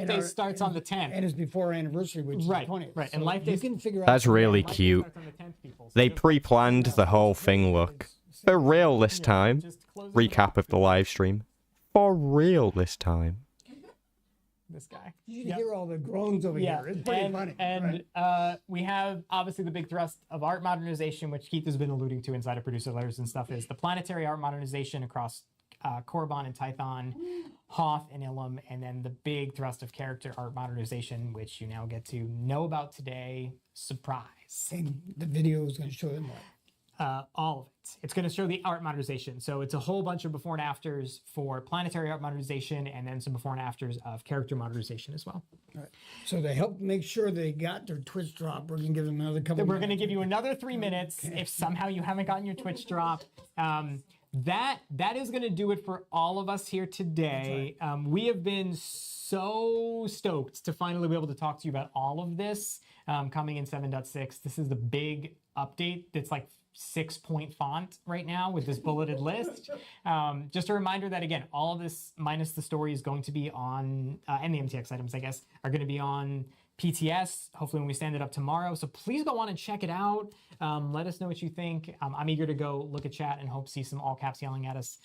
Day our- starts on the 10th. And it's before our anniversary, which is Right, the 20th. right, and So Life you Day's- can figure out. That's really Life Day cute. starts on the 10th, people. So They just- pre-planned the whole thing, look. For real this time. just close it Recap of the live stream. For real this time. This guy. You should hear all the groans over Yeah, here. It's pretty and, funny. and right? we have obviously the big thrust of art modernization, which Keith has been alluding to inside of producer letters and stuff, is the planetary art modernization across Korriban and Tython, Hoth and Ilum, and then the big thrust of character art modernization, which you now get to know about today. Surprise. And the video is going to show them what. All of it. It's going to show the art modernization. So it's a whole bunch of before and afters for planetary art modernization, and then some before and afters of character modernization as well. Right. So to help make sure they got their Twitch drop, we're going to give them another couple. We're going to minutes. give you another 3 minutes if somehow you haven't gotten your Twitch drop. That is going to do it for all of us here today. We have been so stoked to finally be able to talk to you about all of this coming in 7.6. This is the big update that's like 6-point font right now with this bulleted list. Just a reminder that, again, all of this minus the story is going to be on, and the MTX items, I guess, are going to be on PTS, hopefully when we stand it up tomorrow. So please go on and check it out. Let us know what you think. I'm eager to go look at chat and hope to see some all caps yelling at us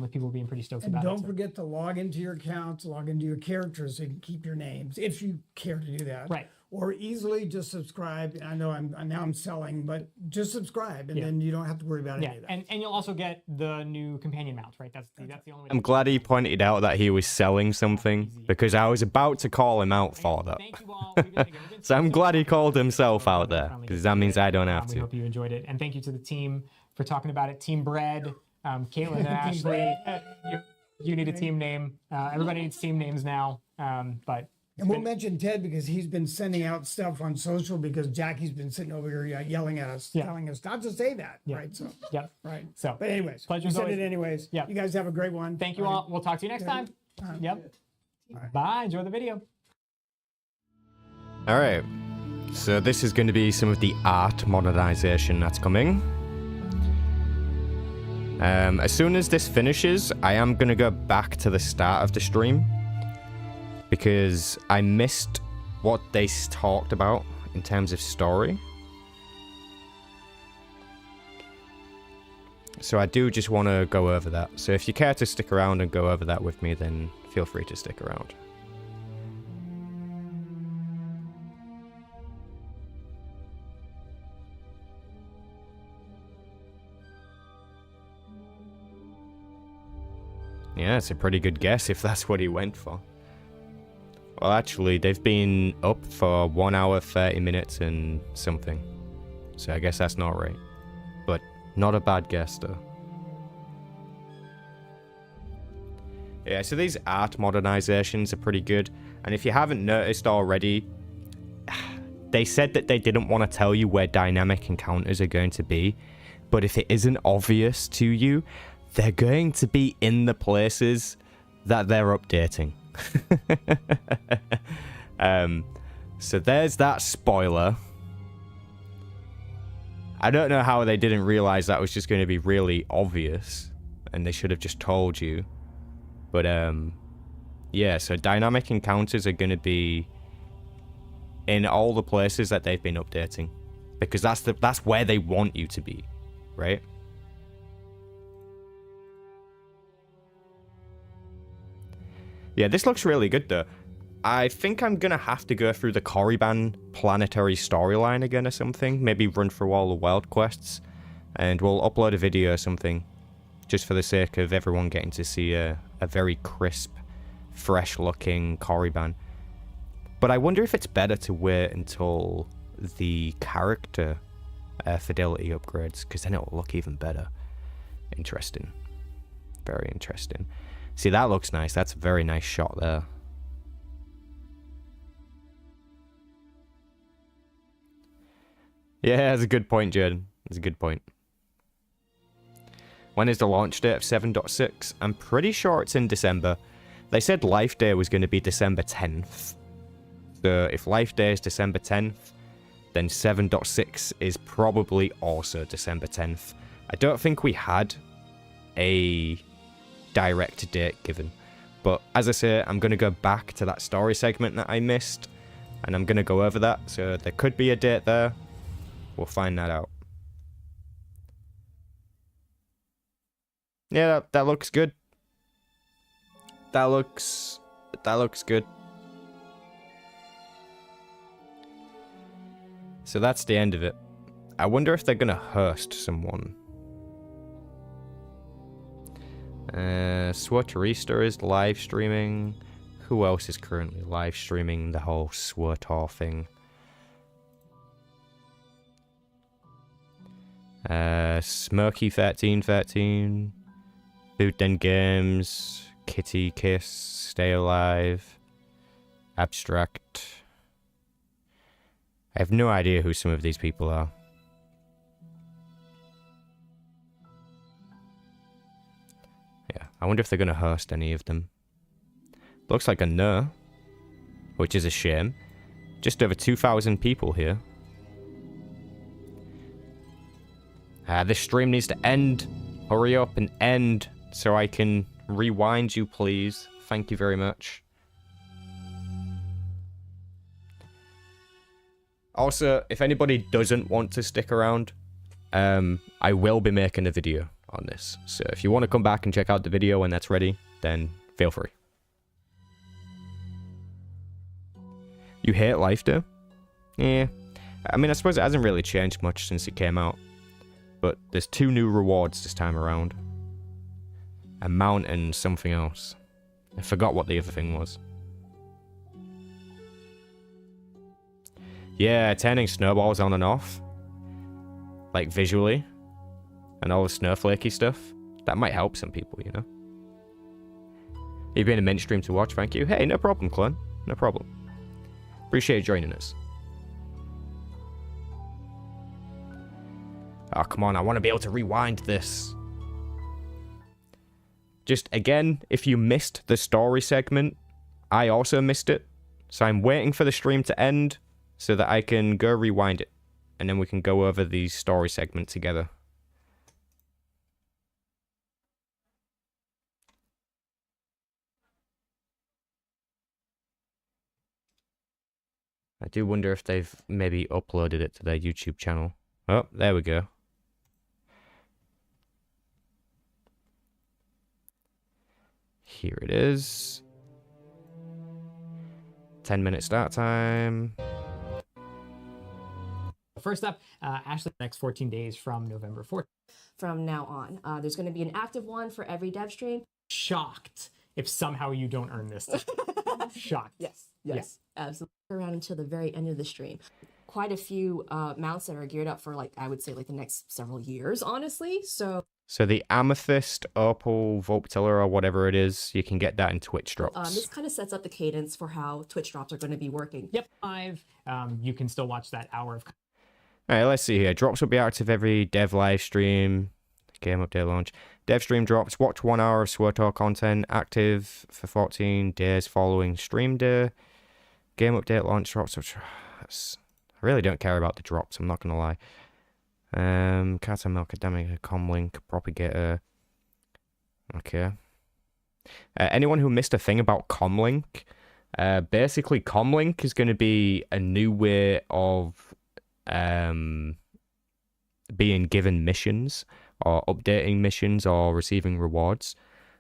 with people being pretty stoked And about it. don't So- forget to log into your accounts, log into your characters, so you can keep your names if you care to do that. Right. Or easily just subscribe. I know I'm selling, but just subscribe, and then you don't have to worry about Yeah, any of that. and you'll also get the new companion mount, right? That's the only way. I'm glad he pointed out that he was selling something, because I was about to call him out for that. Thank you all. We've been So I'm glad he called himself out there, because that means I don't have We to. hope you enjoyed it, and thank you to the team for talking about it. Team Bread, Caitlin and Ashley. You need a team name. Everybody needs team names now. But And we'll mention Ted because he's been sending out stuff on social because Jackie's been sitting over here yelling at us, telling us not to say that. Right. So, yep. right. So, But anyways, Pleasure's we said always- it anyways. Yeah. You guys have a great one. thank you all. We'll talk to you next time. Yep. Bye. Enjoy the video. Alright, so this is going to be some of the art modernization that's coming. As soon as this finishes, I am going to go back to the start of the stream, because I missed what they talked about in terms of story. So I do just want to go over that. So if you care to stick around and go over that with me, then feel free to stick around. Yeah, it's a pretty good guess if that's what he went for. Well, actually, they've been up for 1 hour, 30 minutes and something. So I guess that's not right. But not a bad guess, though. Yeah, so these art modernizations are pretty good. And if you haven't noticed already, they said that they didn't want to tell you where dynamic encounters are going to be. But if it isn't obvious to you, they're going to be in the places that they're updating. So there's that spoiler. I don't know how they didn't realize that was just going to be really obvious. And they should have just told you. But, yeah, so dynamic encounters are going to be in all the places that they've been updating. Because that's where they want you to be, right? Yeah, this looks really good, though. I think I'm going to have to go through the Korriban planetary storyline again or something. Maybe run through all the world quests. And we'll upload a video or something. Just for the sake of everyone getting to see a very crisp, fresh-looking Korriban. But I wonder if it's better to wait until the character fidelity upgrades, because then it'll look even better. Interesting. Very interesting. See, that looks nice. That's a very nice shot there. Yeah, that's a good point, Jordan. That's a good point. When is the launch date of 7.6? I'm pretty sure it's in December. They said Life Day was going to be December 10th. So if Life Day is December 10th, then 7.6 is probably also December 10th. I don't think we had a direct date given. But as I say, I'm going to go back to that story segment that I missed. And I'm going to go over that. So there could be a date there. We'll find that out. Yeah, that looks good. That looks good. So that's the end of it. I wonder if they're gonna host someone. SWTOR is live streaming. Who else is currently live streaming the whole SWTOR thing? Smirky1313. Bootden Games, Kitty Kiss, Stay Alive, Abstract. I have no idea who some of these people are. Yeah, I wonder if they're going to host any of them. Looks like a no, which is a shame. Just over 2,000 people here. This stream needs to end. Hurry up and end. So I can rewind you, please. Thank you very much. Also, if anybody doesn't want to stick around, I will be making a video on this. So if you want to come back and check out the video when that's ready, then feel free. You hate Life Day? Yeah. I mean, I suppose it hasn't really changed much since it came out. But there's 2 new rewards this time around. A mount and something else. I forgot what the other thing was. Yeah, turning snowballs on and off. Like visually. And all the snowflakey stuff. That might help some people, you know. You've been a mint stream to watch, thank you. Hey, no problem, clone. No problem. Appreciate you joining us. Oh, come on, I want to be able to rewind this. Just, again, if you missed the story segment, I also missed it. So I'm waiting for the stream to end so that I can go rewind it. And then we can go over the story segment together. I do wonder if they've maybe uploaded it to their YouTube channel. Oh, there we go. Here it is. 10-minute start time. First up, Ashley, the next 14 days from November 4th. From now on, there's going to be an active one for every dev stream. Shocked if somehow you don't earn this. Shocked. Yes, absolutely. Around until the very end of the stream. Quite a few mounts that are geared up for, like, I would say, like the next several years, honestly. So So the Amethyst, Opal, Volpatilla, or whatever it is, you can get that in Twitch drops. This kind of sets up the cadence for how Twitch drops are going to be working. Yep, you can still watch that hour of. All right, let's see here. Drops will be active every dev live stream, game update launch. Dev stream drops. Watch 1 hour of SWTOR content active for 14 days following stream day. Game update launch drops. I really don't care about the drops, I'm not going to lie. Catamel, Academic, Comlink, Propagator. Okay. Anyone who missed a thing about Comlink, basically Comlink is going to be a new way of being given missions or updating missions or receiving rewards.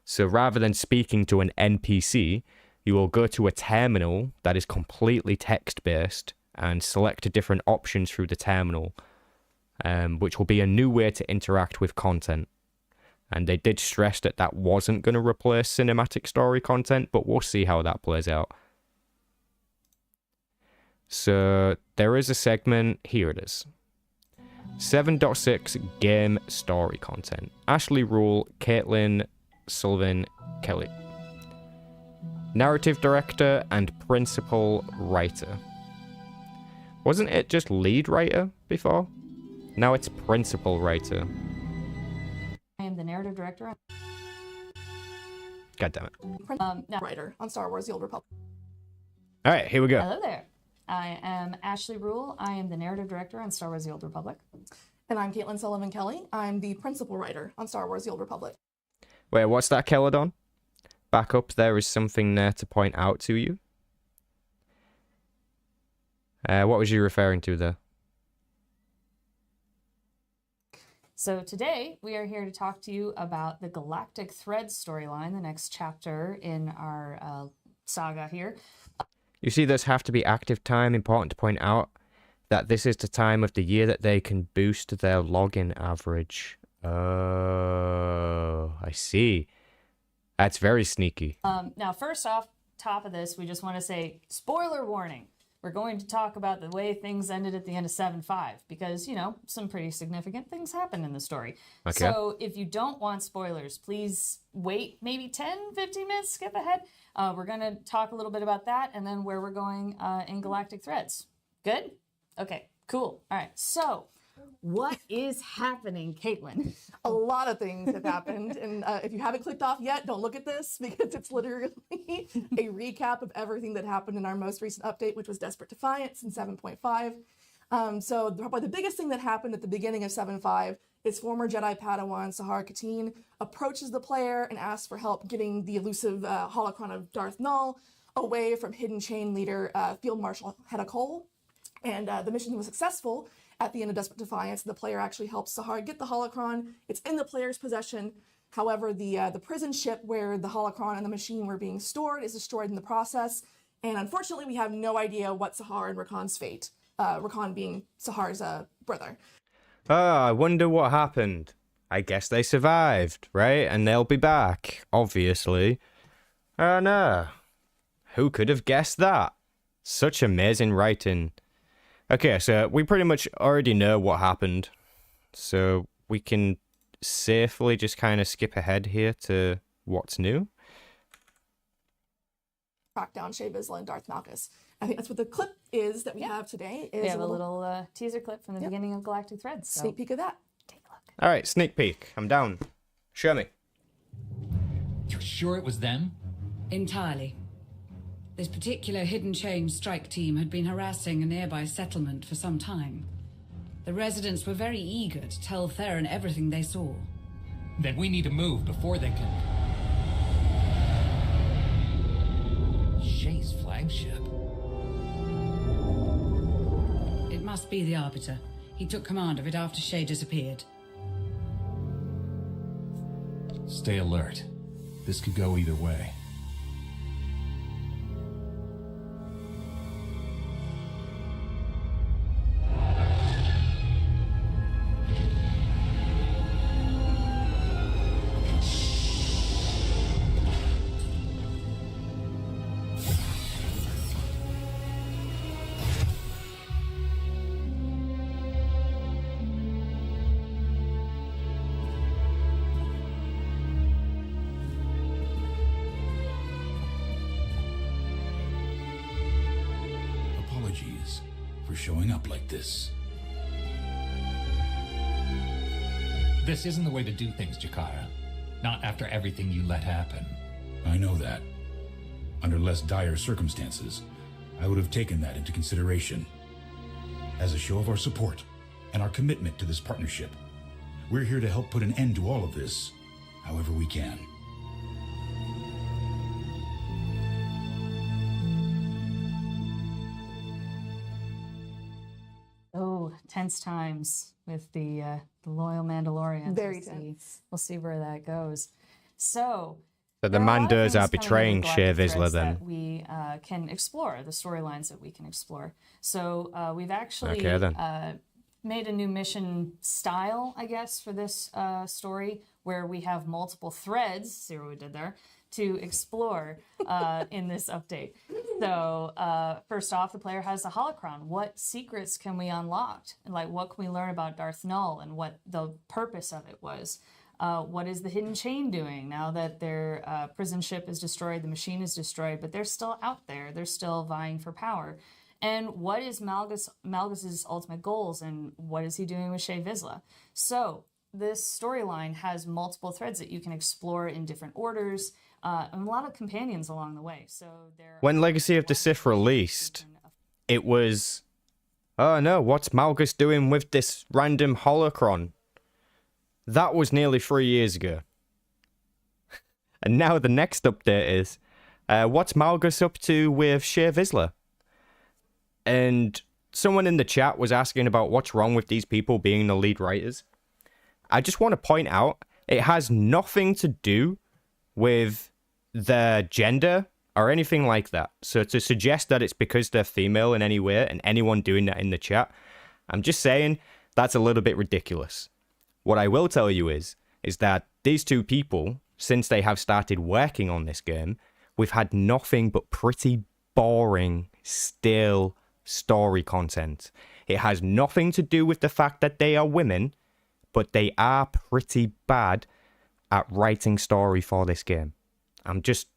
So rather than speaking to an NPC, you will go to a terminal that is completely text-based and select different options through the terminal, which will be a new way to interact with content. And they did stress that that wasn't going to replace cinematic story content, but we'll see how that plays out. So there is a segment, here it is. 7.6 game story content. Ashley Rule, Caitlin, Sullivan, Kelly. Narrative director and principal writer. Wasn't it just lead writer before? Now it's principal writer. I am the narrative director. God damn it. Now writer on Star Wars: The Old Republic. All right, here we go. Hello there. I am Ashley Rule. I am the narrative director on Star Wars: The Old Republic. And I'm Caitlin Sullivan Kelly. I'm the principal writer on Star Wars: The Old Republic. Wait, what's that, Celadon? Back up, there is something there to point out to you. What was you referring to there? So today we are here to talk to you about the Galactic Threads storyline, the next chapter in our saga here. You see, there's have to be active time. Important to point out that this is the time of the year that they can boost their login average. Oh, I see. That's very sneaky. Now, first off, top of this, we just want to say, spoiler warning. We're going to talk about the way things ended at the end of 7.5 because, you know, some pretty significant things happened in the story. Okay. So if you don't want spoilers, please wait maybe 10, 15 minutes, skip ahead. We're going to talk a little bit about that and then where we're going in Galactic Threads. Good? Okay, cool. All right, so what is happening, Caitlin? A lot of things have happened, and if you haven't clicked off yet, don't look at this because it's literally a recap of everything that happened in our most recent update, which was Desperate Defiance in 7.5. So probably the biggest thing that happened at the beginning of 7.5 is former Jedi Padawan Sahar Katin approaches the player and asks for help getting the elusive holocron of Darth Nul away from Hidden Chain leader Field Marshal Hedda Cole. And the mission was successful. At the end of Desperate Defiance, the player actually helps Sahar get the holocron. It's in the player's possession. However, the prison ship where the holocron and the machine were being stored is destroyed in the process. And unfortunately, we have no idea what Sahar and Rakan's fate. Rakan being Sahar's brother. I wonder what happened. I guess they survived, right? And they'll be back, obviously. Oh no. Who could have guessed that? Such amazing writing. Okay, so we pretty much already know what happened. So we can safely just kind of skip ahead here to what's new. Track down Shea Vizsla and Darth Malkus. I think that's what the clip is that we have today. Is We have a little teaser clip from the beginning of Galactic Threads. So sneak peek of that. take a look. All right, sneak peek. I'm down. Show me. You're sure it was them? Entirely. This particular hidden chain strike team had been harassing a nearby settlement for some time. The residents were very eager to tell Theron everything they saw. Then we need to move before they can... Shay's flagship. It must be the Arbiter. He took command of it after Shay disappeared. Stay alert. This could go either way. for showing up like this. This isn't the way to do things, Jakaya. Not after everything you let happen. I know that. Under less dire circumstances, I would have taken that into consideration. As a show of our support and our commitment to this partnership, we're here to help put an end to all of this, however we can. Oh, tense times with the loyal Mandalorians. Very We'll see- tense. We'll see where that goes. So. So the there are a lot of Mandos things are coming in betraying the Galactic Shea Vizsla threads then. that we can explore, the storylines that we can explore. So we've actually Okay, then. made a new mission style, I guess, for this story, where we have multiple threads, see what we did there, to explore in this update. So first off, the player has a holocron. What secrets can we unlock? And like, what can we learn about Darth Null and what the purpose of it was? What is the hidden chain doing now that their prison ship is destroyed, the machine is destroyed, but they're still out there. They're still vying for power. And what is Malgus's ultimate goals, and what is he doing with Shea Vizsla? So this storyline has multiple threads that you can explore in different orders, and a lot of companions along the way. So there. When Legacy of the Sith released, it was, oh no, what's Malgus doing with this random holocron? That was nearly 3 years ago. And now the next update is, what's Malgus up to with Shea Vizsla? And someone in the chat was asking about what's wrong with these people being the lead writers. I just want to point out, it has nothing to do with their gender or anything like that. So to suggest that it's because they're female in any way, and anyone doing that in the chat, I'm just saying that's a little bit ridiculous. What I will tell you is that these two people, since they have started working on this game, we've had nothing but pretty boring, still story content. It has nothing to do with the fact that they are women, but they are pretty bad at writing story for this game. I'm just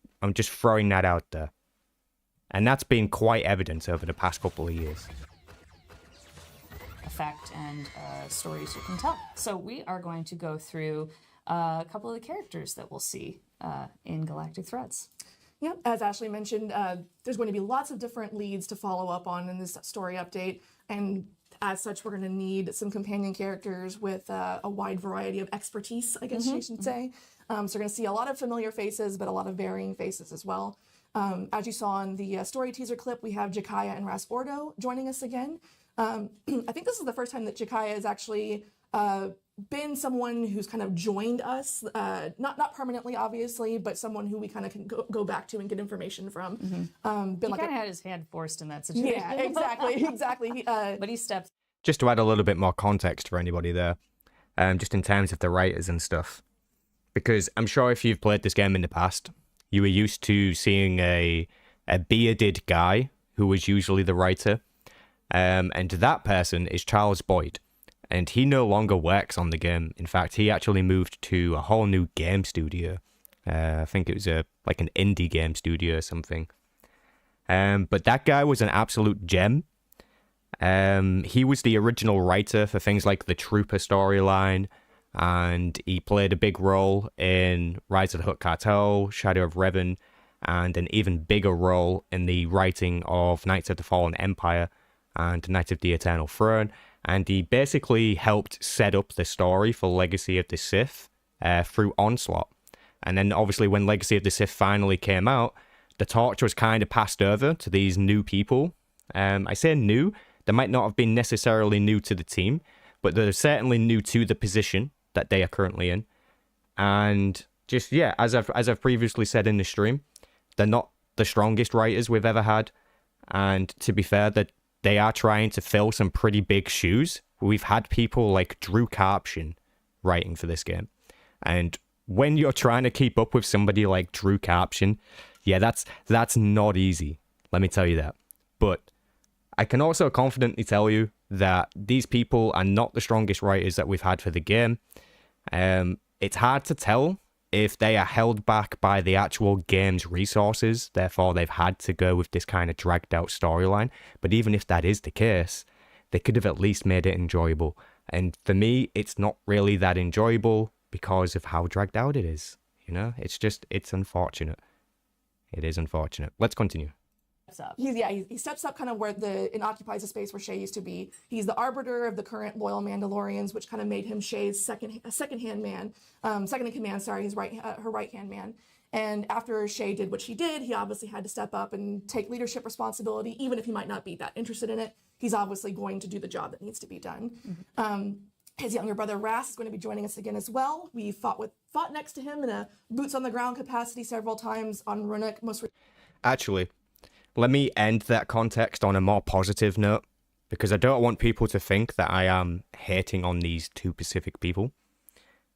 throwing that out there. And that's been quite evident over the past couple of years. Effect and stories you can tell. So we are going to go through a couple of the characters that we'll see in Galactic Threads. Yeah, as Ashley mentioned, there's going to be lots of different leads to follow up on in this story update, and as such, we're going to need some companion characters with a wide variety of expertise, I guess you should say. So we're going to see a lot of familiar faces, but a lot of varying faces as well. As you saw in the story teaser clip, we have Jakaya and Ras Ordo joining us again. I think this is the first time that Jakaya has actually been someone who's kind of joined us, not permanently, obviously, but someone who we kind of can go back to and get information from. He Been kind like of had his hand forced in that situation. yeah, exactly. But he stepped. Just to add a little bit more context for anybody there, just in terms of the writers and stuff, because I'm sure if you've played this game in the past, you were used to seeing a bearded guy who was usually the writer, and that person is Charles Boyd, and he no longer works on the game. In fact, he actually moved to a whole new game studio. I think it was like an indie game studio or something. But that guy was an absolute gem. He was the original writer for things like the Trooper storyline, and he played a big role in Rise of the Hutt Cartel, Shadow of Revan, and an even bigger role in the writing of Knights of the Fallen Empire and Knights of the Eternal Throne. And he basically helped set up the story for Legacy of the Sith through Onslaught. And then obviously when Legacy of the Sith finally came out, the torch was kind of passed over to these new people. I say new, they might not have been necessarily new to the team, but they're certainly new to the position that they are currently in. And just, yeah, as I've previously said in the stream, they're not the strongest writers we've ever had. And to be fair, that they are trying to fill some pretty big shoes. We've had people like Drew Karpshin writing for this game. And when you're trying to keep up with somebody like Drew Karpshin, yeah, that's not easy. Let me tell you that. But I can also confidently tell you that these people are not the strongest writers that we've had for the game. It's hard to tell if they are held back by the actual game's resources, therefore they've had to go with this kind of dragged out storyline. But even if that is the case, they could have at least made it enjoyable. And for me, it's not really that enjoyable because of how dragged out it is. You know, it's unfortunate. It is unfortunate. Let's continue. He steps up kind of and occupies the space where Shay used to be. He's the arbiter of the current loyal Mandalorians, which kind of made him Shay's second in command. Sorry, her right hand man. And after Shay did what she did, he obviously had to step up and take leadership responsibility, even if he might not be that interested in it. He's obviously going to do the job that needs to be done. His younger brother Ras is going to be joining us again as well. We fought next to him in a boots on the ground capacity several times on Runuk. Actually, let me end that context on a more positive note, because I don't want people to think that I am hating on these two Pacific people.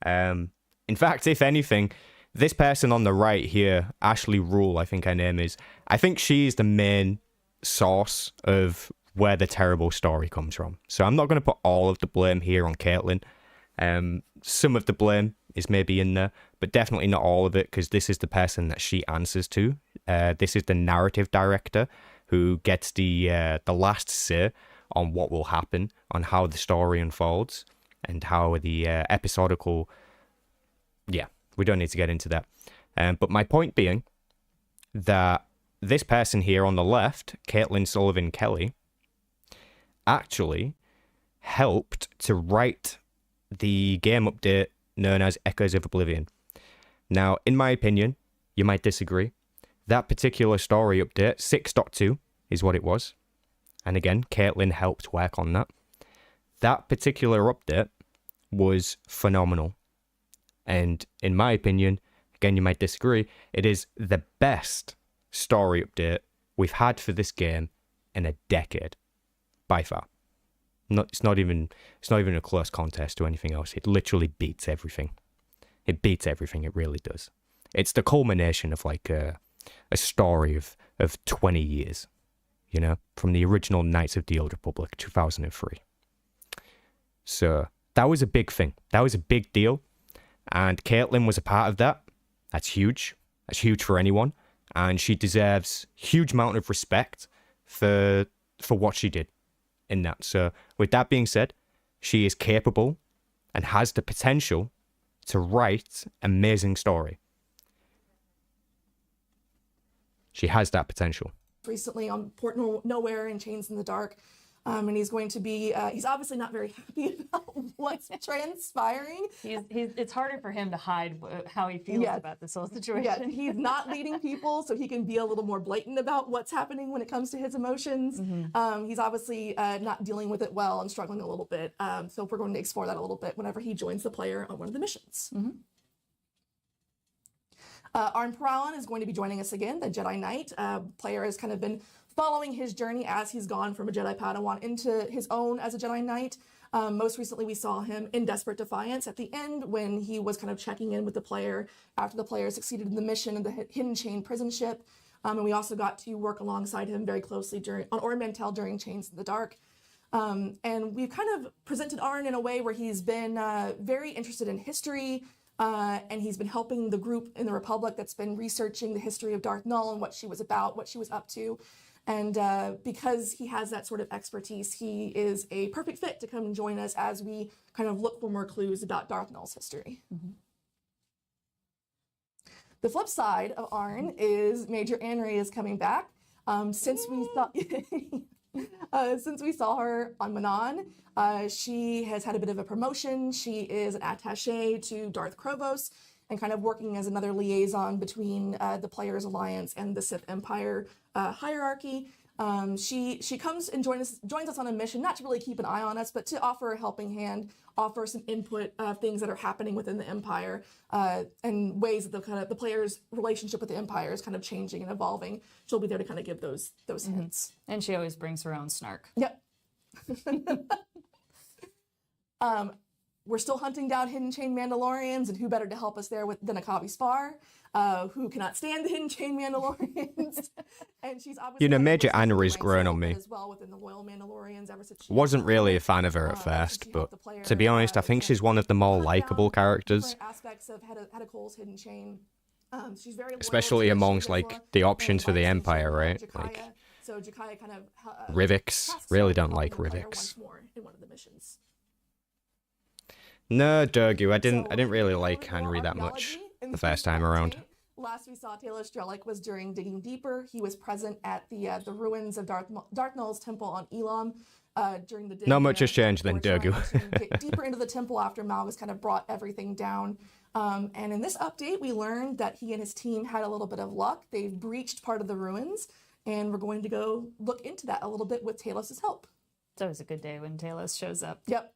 In fact, if anything, this person on the right here, Ashley Rule, I think her name is, I think she's the main source of where the terrible story comes from. So I'm not going to put all of the blame here on Caitlin. Some of the blame is maybe in there, but definitely not all of it, because this is the person that she answers to. This is the narrative director who gets the last say on what will happen, on how the story unfolds, and how the episodical... Yeah, we don't need to get into that. But my point being that this person here on the left, Caitlin Sullivan Kelly, actually helped to write the game update known as Echoes of Oblivion. Now, in my opinion, you might disagree. That particular story update, 6.2, is what it was. And again, Caitlin helped work on that. That particular update was phenomenal. And in my opinion, again, you might disagree, it is the best story update we've had for this game in a decade. By far. It's not even a close contest to anything else. It literally beats everything. It beats everything. It really does. It's the culmination of like a story of 20 years, you know, from the original Knights of the Old Republic, 2003. So that was a big thing. That was a big deal. And Caitlin was a part of that. That's huge. That's huge for anyone. And she deserves huge amount of respect for what she did in that. So with that being said, she is capable and has the potential to write amazing story. She has that potential. Recently on Port Nowhere and Chains in the Dark. And he's going to be, he's obviously not very happy about what's transpiring. It's harder for him to hide how he feels about this whole situation. Yeah, he's not leading people, so he can be a little more blatant about what's happening when it comes to his emotions. He's obviously not dealing with it well and struggling a little bit. So we're going to explore that a little bit whenever he joins the player on one of the missions. Arn Peralin is going to be joining us again, the Jedi Knight. Player has kind of been following his journey as he's gone from a Jedi Padawan into his own as a Jedi Knight. Most recently, we saw him in Desperate Defiance at the end when he was kind of checking in with the player after the player succeeded in the mission in the Hidden Chain prison ship. And we also got to work alongside him very closely on Ori Mantell during Chains in the Dark. And we've kind of presented Arn in a way where he's been very interested in history, and he's been helping the group in the Republic that's been researching the history of Darth Nul and what she was about, what she was up to. And because he has that sort of expertise, he is a perfect fit to come and join us as we kind of look for more clues about Darth Nul's history. The flip side of Arn is Major Anri is coming back. Since we saw her on Manon, she has had a bit of a promotion. She is an attaché to Darth Krovos and kind of working as another liaison between the Players Alliance and the Sith Empire hierarchy. She comes and joins us on a mission, not to really keep an eye on us, but to offer a helping hand, offer some input of things that are happening within the Empire, and ways that the player's relationship with the Empire is kind of changing and evolving. She'll be there to kind of give those hints. And she always brings her own snark. Yep. we're still hunting down hidden chain Mandalorians, and who better to help us there than Akavi Spar, who cannot stand the hidden chain Mandalorians. And she's obviously You know, had Major listed Anna the is ranks growing a on little me. bit as well within the loyal Mandalorians ever since she Wasn't got really a there. fan of her at Since first, she but helped the player, to be honest, I think she's one of the more hunt down likable characters, different aspects of Hedda Cole's hidden chain. She's very loyal especially to amongst Shizla like the and options for by the extension, Empire, right? Jakaya. Like So Jakaya kind of Rivix. tasks Really her don't with like helping the player Rivix. once more in one of the missions. No, Durgu, I didn't So, really a like little bit more Henry that much archaeology in the this first time around. update. Last we saw Taylor Strelick was during Digging Deeper. He was present at the ruins of Darth Maul's temple on Elam during the dig. Not much has there. changed then, They were Durgu. trying to get deeper into the temple after Malgus kind of brought everything down. And in this update, we learned that he and his team had a little bit of luck. They've breached part of the ruins, and we're going to go look into that a little bit with Talos' help. It's always a good day when Talos shows up. Yep.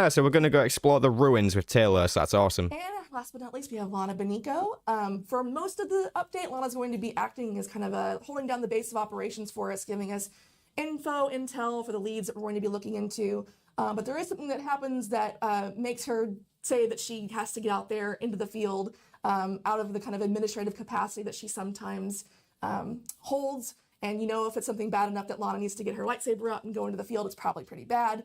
So we're going to go explore the ruins with Talos. That's awesome. And last but not least, we have Lana Benico. For most of the update, Lana's going to be acting as kind of holding down the base of operations for us, giving us intel for the leads that we're going to be looking into. But there is something that happens that makes her say that she has to get out there into the field out of the kind of administrative capacity that she sometimes holds. And you know, if it's something bad enough that Lana needs to get her lightsaber out and go into the field, it's probably pretty bad.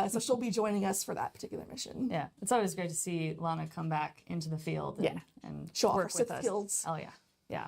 So she'll be joining us for that particular mission. Yeah, it's always great to see Lana come back into the field and Show off her work with Sith us. skills. Oh yeah, yeah.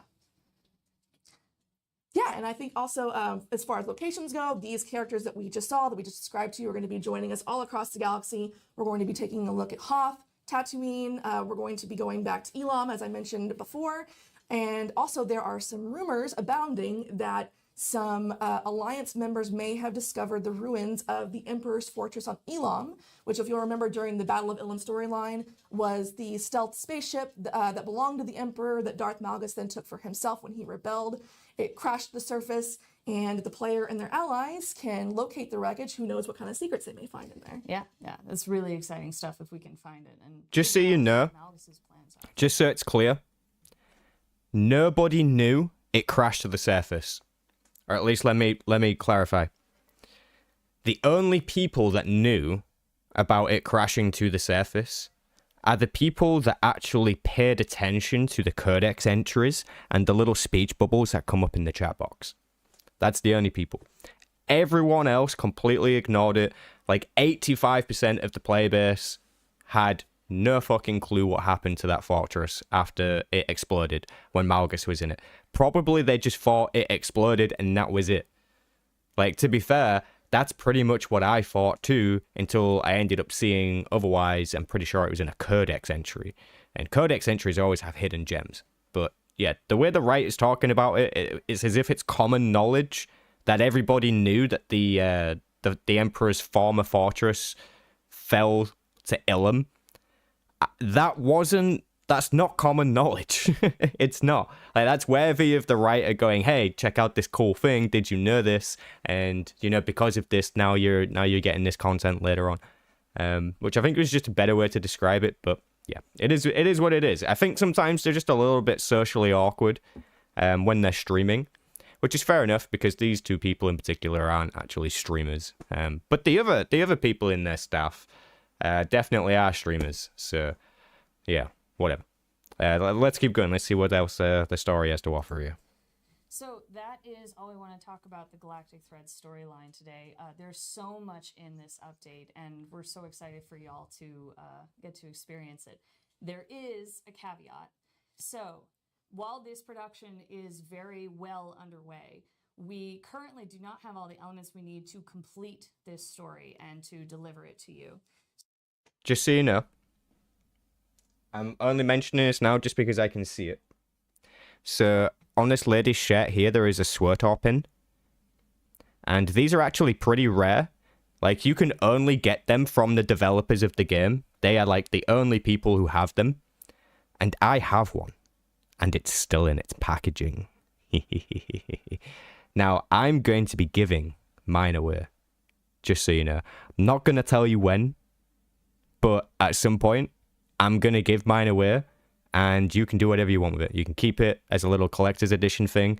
Yeah, and I think also as far as locations go, these characters that we just saw, that we just described to you, are going to be joining us all across the galaxy. We're going to be taking a look at Hoth, Tatooine. We're going to be going back to Elam, as I mentioned before. And also there are some rumors abounding that some Alliance members may have discovered the ruins of the Emperor's fortress on Elam, which, if you'll remember, during the Battle of Ilum storyline, was the stealth spaceship that belonged to the Emperor that Darth Malgus then took for himself when he rebelled. It crashed to the surface, and the player and their allies can locate the wreckage. Who knows what kind of secrets they may find in there. Yeah, it's really exciting stuff if we can find it. And Just so you know, Malgus's plans are. just so it's clear, nobody knew it crashed to the surface. Or at least let me clarify. The only people that knew about it crashing to the surface are the people that actually paid attention to the codex entries and the little speech bubbles that come up in the chat box. That's the only people. Everyone else completely ignored it. Like 85% of the player base had no fucking clue what happened to that fortress after it exploded when Malgus was in it. Probably they just thought it exploded and that was it. Like, to be fair, that's pretty much what I thought too, until I ended up seeing otherwise. I'm pretty sure it was in a codex entry. And codex entries always have hidden gems. But yeah, the way the writer's talking about it, it's as if it's common knowledge that everybody knew that the Emperor's former fortress fell to Ilum. That's not common knowledge. It's not. Like, that's worthy of the writer going, hey, check out this cool thing. Did you know this? And, you know, because of this, now you're getting this content later on. Which I think was just a better way to describe it. But yeah, it is what it is. I think sometimes they're just a little bit socially awkward when they're streaming, which is fair enough because these two people in particular aren't actually streamers. But the other people in their staff definitely are streamers. So yeah, whatever. Let's keep going. Let's see what else the story has to offer you. So that is all we want to talk about the Galactic Threads storyline today. There's so much in this update, and we're so excited for y'all to get to experience it. There is a caveat. So while this production is very well underway, we currently do not have all the elements we need to complete this story and to deliver it to you. Just so you know, I'm only mentioning this now just because I can see it. So on this lady's shirt here, there is a SWTOR pin. And these are actually pretty rare. Like, you can only get them from the developers of the game. They are like the only people who have them. And I have one. And it's still in its packaging. Now, I'm going to be giving mine away. Just so you know. I'm not going to tell you when. But at some point, I'm going to give mine away. And you can do whatever you want with it. You can keep it as a little collector's edition thing.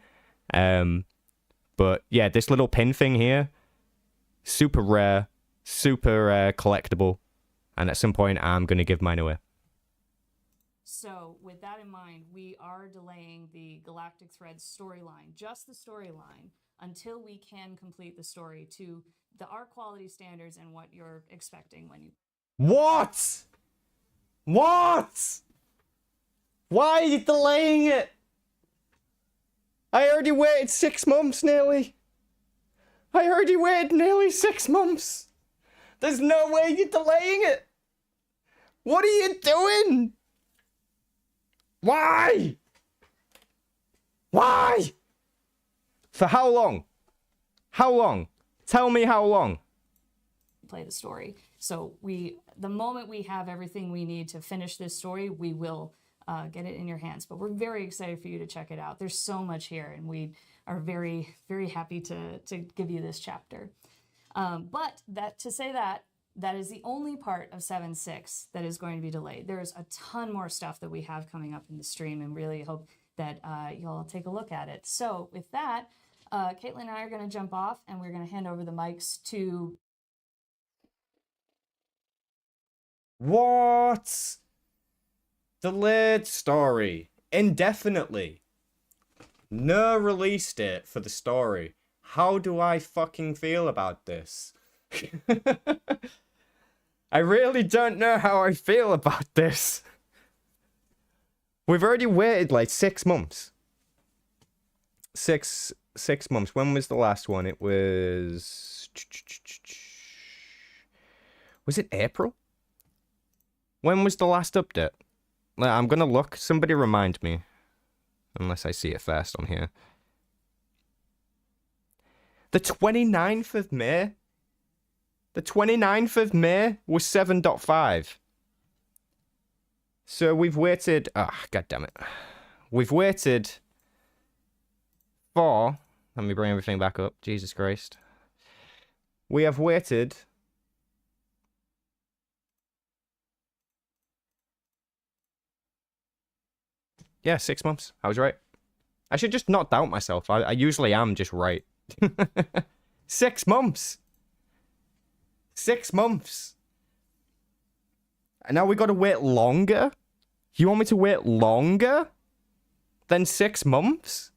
But yeah, this little pin thing here, super rare, super collectible. And at some point, I'm going to give mine away. So, with that in mind, we are delaying the Galactic Threads storyline, just the storyline, until we can complete the story to our quality standards and what you're expecting when you. What? What? Why are you delaying it? I already waited 6 months nearly. I already waited nearly 6 months. There's no way you're delaying it. What are you doing? Why? Why? For how long? How long? Tell me how long. Play the story. So the moment we have everything we need to finish this story, we will get it in your hands. But we're very excited for you to check it out. There's so much here, and we are very, very happy to give you this chapter. But that is the only part of 7.6 that is going to be delayed. There's a ton more stuff that we have coming up in the stream, and really hope that you'll take a look at it. So with that, Caitlin and I are going to jump off, and we're going to hand over the mics to... What? Delayed story. Indefinitely. No release date for the story. How do I fucking feel about this? I really don't know how I feel about this. We've already waited like 6 months. Six months. When was the last one? It was... Was it April? When was the last update? I'm gonna look. Somebody remind me. Unless I see it first on here. The 29th of May? The 29th of May was 7.5. So we've waited... Ah, God damn it. We've waited for... Let me bring everything back up. Jesus Christ. We have waited... Yeah, 6 months. I was right. I should just not doubt myself. I usually am just right. 6 months. 6 months. And now we got to wait longer? You want me to wait longer than 6 months?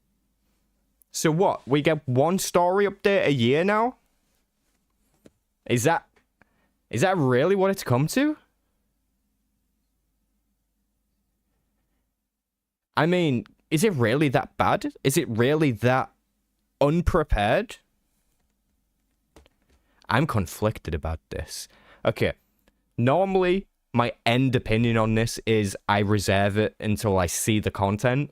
So what? We get one story update a year now? Is that really what it's come to? I mean, is it really that bad? Is it really that unprepared? I'm conflicted about this. Okay, normally my end opinion on this is I reserve it until I see the content.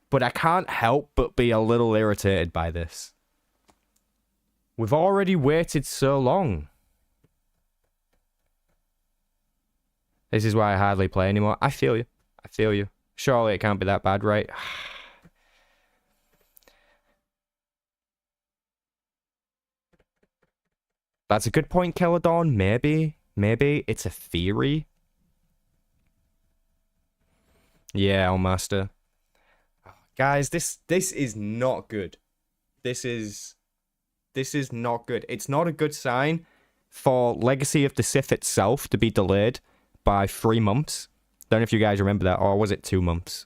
But I can't help but be a little irritated by this. We've already waited so long. This is why I hardly play anymore. I feel you. I feel you. Surely it can't be that bad, right? That's a good point, Celadon. Maybe it's a theory. Yeah, Elmaster. Guys, this is not good. This is not good. It's not a good sign for Legacy of the Sith itself to be delayed by 3 months. Don't know if you guys remember that, or was it 2 months?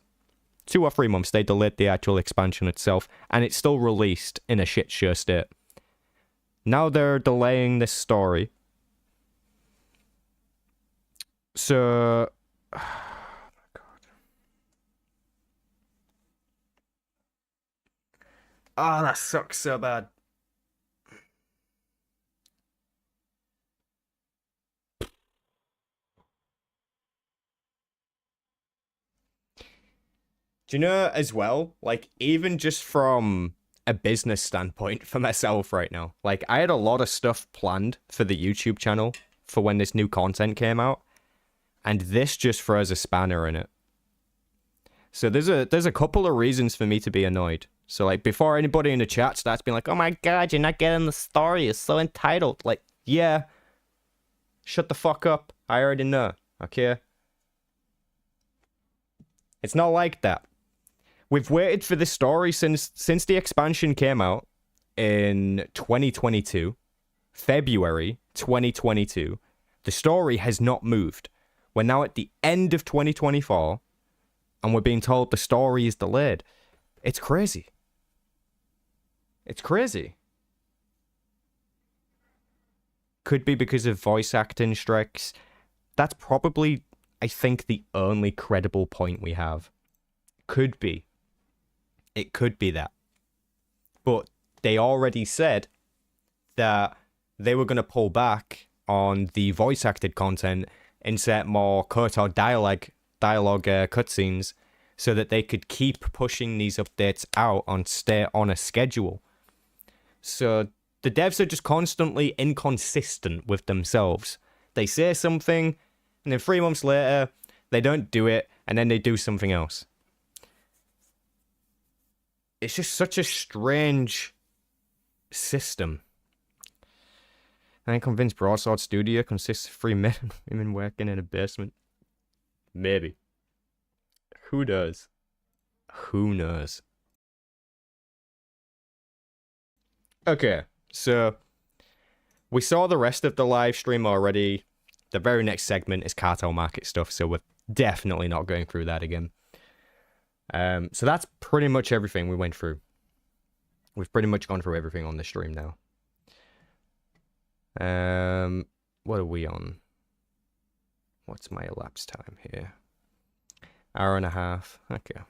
2 or 3 months, they delayed the actual expansion itself, and it's still released in a shit show state. Now they're delaying this story. So... Oh my god. Oh, that sucks so bad. Do you know, as well, like, even just from a business standpoint for myself right now, like, I had a lot of stuff planned for the YouTube channel for when this new content came out, and this just throws a spanner in it. So there's a couple of reasons for me to be annoyed. So, like, before anybody in the chat starts being like, oh my god, you're not getting the story, you're so entitled. Like, yeah, shut the fuck up. I already know, okay? It's not like that. We've waited for this story since the expansion came out in 2022. February 2022. The story has not moved. We're now at the end of 2024, and we're being told the story is delayed. It's crazy. It's crazy. Could be because of voice acting strikes. That's probably, I think, the only credible point we have. Could be. It could be that. But they already said that they were going to pull back on the voice acted content, insert more KOTOR dialogue cutscenes, so that they could keep pushing these updates out on stay on a schedule. So the devs are just constantly inconsistent with themselves. They say something, and then 3 months later, they don't do it, and then they do something else. It's just such a strange system. I'm convinced Broadsword Studio consists of 3 men and women working in a basement. Maybe. Who knows? Who knows? Okay, so we saw the rest of the live stream already. The very next segment is cartel market stuff, so we're definitely not going through that again. So that's pretty much everything we went through. We've pretty much gone through everything on the stream now. What are we on? What's my elapsed time here? Hour and a half. Okay.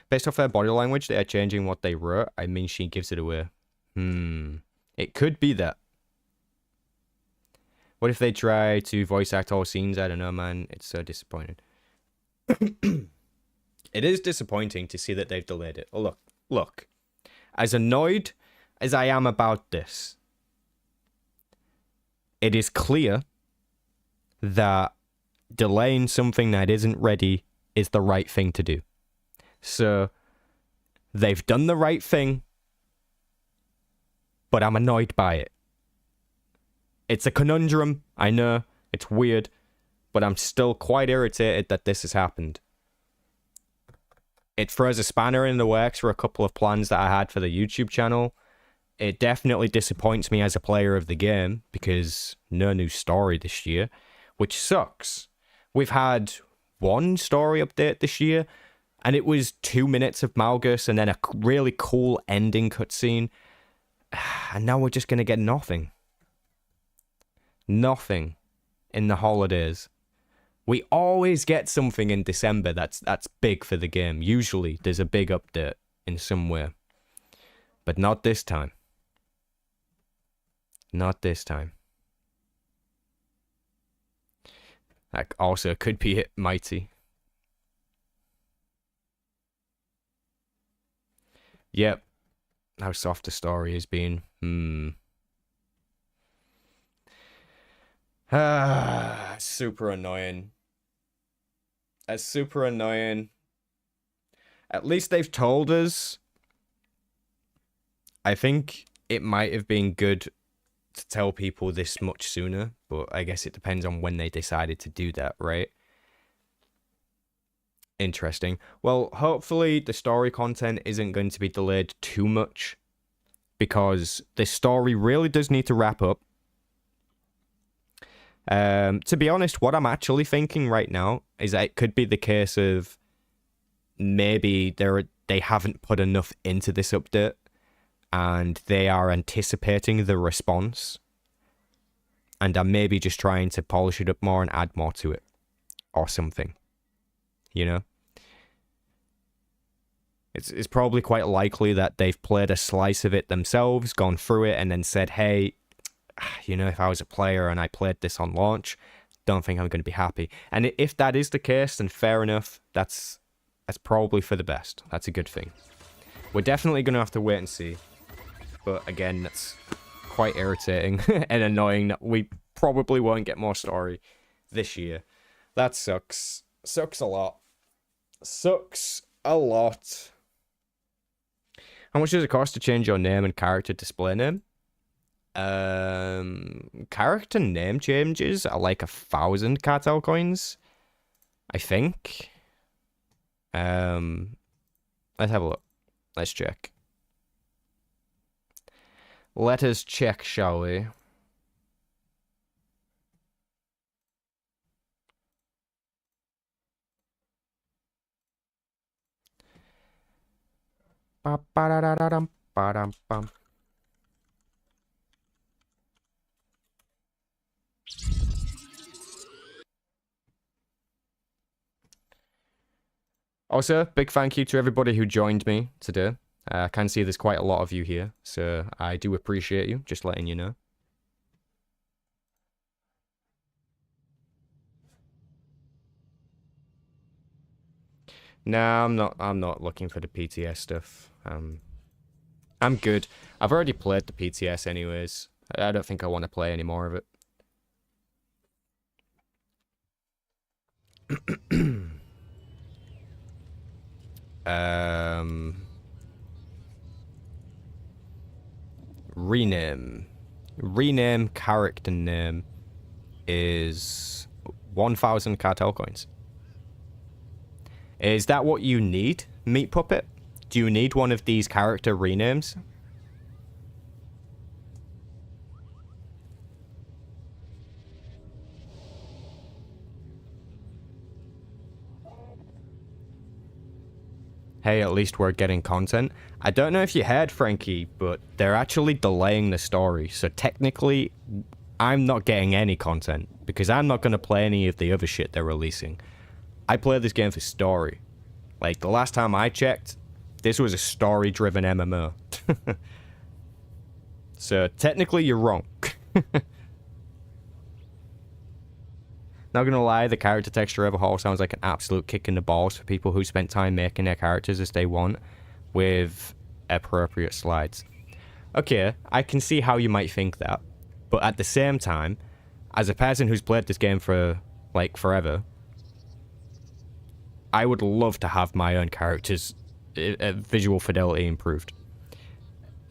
Based off their body language, they are changing what they wrote. I mean, she gives it away. It could be that. What if they try to voice act all scenes? I don't know, man. It's so disappointing. It is disappointing to see that they've delayed it. Oh, look. As annoyed as I am about this, it is clear that delaying something that isn't ready is the right thing to do. So, they've done the right thing, but I'm annoyed by it. It's a conundrum, I know, it's weird, but I'm still quite irritated that this has happened. It throws a spanner in the works for a couple of plans that I had for the YouTube channel. It definitely disappoints me as a player of the game, because no new story this year, which sucks. We've had one story update this year, and it was 2 minutes of Malgus and then a really cool ending cutscene. And now we're just going to get nothing. Nothing in the holidays. We always get something in December that's big for the game. Usually there's a big update in somewhere. But not this time. Not this time. That also could be it, Mighty. Yep. How soft the story has been. Super annoying. It's super annoying. At least they've told us. I think it might have been good to tell people this much sooner, but I guess it depends on when they decided to do that, right? Interesting. Well, hopefully the story content isn't going to be delayed too much, because this story really does need to wrap up. To be honest, what I'm actually thinking right now is that it could be the case of maybe they haven't put enough into this update, and they are anticipating the response, and are maybe just trying to polish it up more and add more to it, or something. You know? It's probably quite likely that they've played a slice of it themselves, gone through it, and then said, hey, you know, if I was a player and I played this on launch, don't think I'm going to be happy. And if that is the case, then fair enough. That's probably for the best. That's a good thing. We're definitely going to have to wait and see. But again, that's quite irritating and annoying that we probably won't get more story this year. That sucks. Sucks a lot. Sucks a lot. How much does it cost to change your name and character display name? Character name changes are like 1,000 cartel coins, I think. Let's have a look. Let's check. Let us check, shall we? Ba-ba-da-da-da-dum, ba-dum-bum. Also, big thank you to everybody who joined me today. I can see there's quite a lot of you here, so I do appreciate you, just letting you know. No, I'm not looking for the PTS stuff. I'm good. I've already played the PTS anyways. I don't think I want to play any more of it. Rename. Rename character name is 1,000 cartel coins. Is that what you need, Meat Puppet? Do you need one of these character renames? Hey, at least we're getting content. I don't know if you heard, Frankie, but they're actually delaying the story. So technically, I'm not getting any content because I'm not going to play any of the other shit they're releasing. I play this game for story. Like, the last time I checked, this was a story-driven MMO. So technically, you're wrong. Not gonna lie, the character texture overhaul sounds like an absolute kick in the balls for people who spent time making their characters as they want, with appropriate slides. Okay, I can see how you might think that, but at the same time, as a person who's played this game for, like, forever, I would love to have my own character's visual fidelity improved.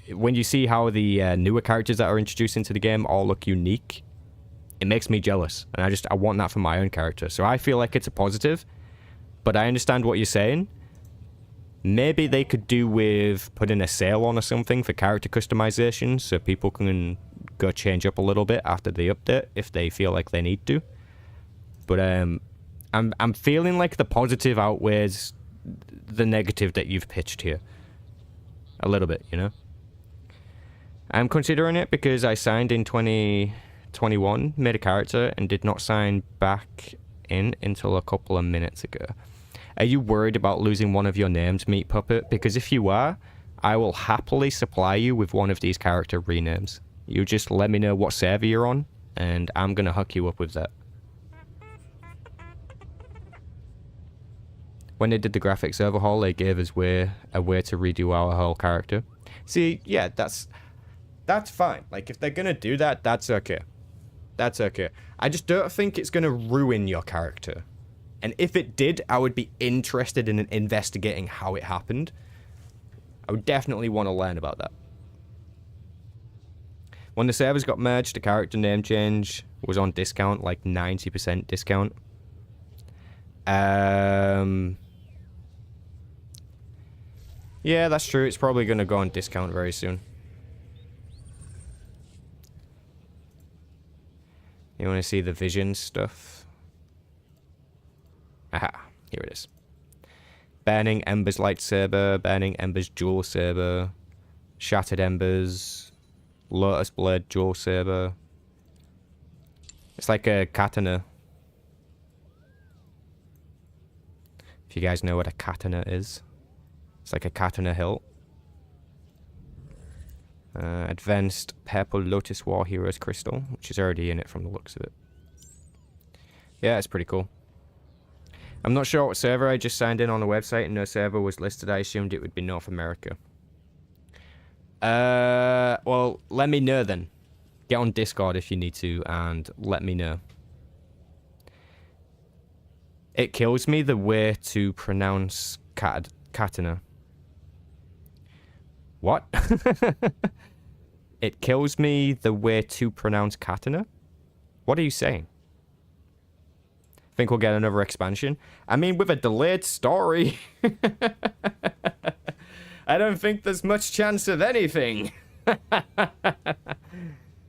When you see how the newer characters that are introduced into the game all look unique, it makes me jealous, and I want that for my own character. So I feel like it's a positive, but I understand what you're saying. Maybe they could do with putting a sale on or something for character customization, so people can go change up a little bit after the update if they feel like they need to. But I'm feeling like the positive outweighs the negative that you've pitched here. A little bit, you know? I'm considering it because I signed in 2021, made a character, and did not sign back in until a couple of minutes ago. Are you worried about losing one of your names, Meat Puppet? Because if you are, I will happily supply you with one of these character renames. You just let me know what server you're on, and I'm gonna hook you up with that. When they did the graphics overhaul, they gave us a way to redo our whole character. See, yeah, that's fine. Like, if they're gonna do that, that's okay. That's okay. I just don't think it's gonna ruin your character. And if it did, I would be interested in investigating how it happened. I would definitely want to learn about that. When the servers got merged, the character name change was on discount, like 90% discount. Yeah, that's true. It's probably going to go on discount very soon. You want to see the vision stuff? Aha, here it is. Burning Embers lightsaber, Burning Embers dual saber, Shattered Embers, Lotus Blade dual saber. It's like a katana. If you guys know what a katana is. It's like a katana hilt. Advanced Purple Lotus War Heroes Crystal, which is already in it from the looks of it. Yeah, it's pretty cool. I'm not sure what server. I just signed in on the website and no server was listed. I assumed it would be North America. Well, let me know then. Get on Discord if you need to and let me know. It kills me the way to pronounce katana. What? It kills me the way to pronounce katana? What are you saying? Think we'll get another expansion? I mean, with a delayed story. I don't think there's much chance of anything.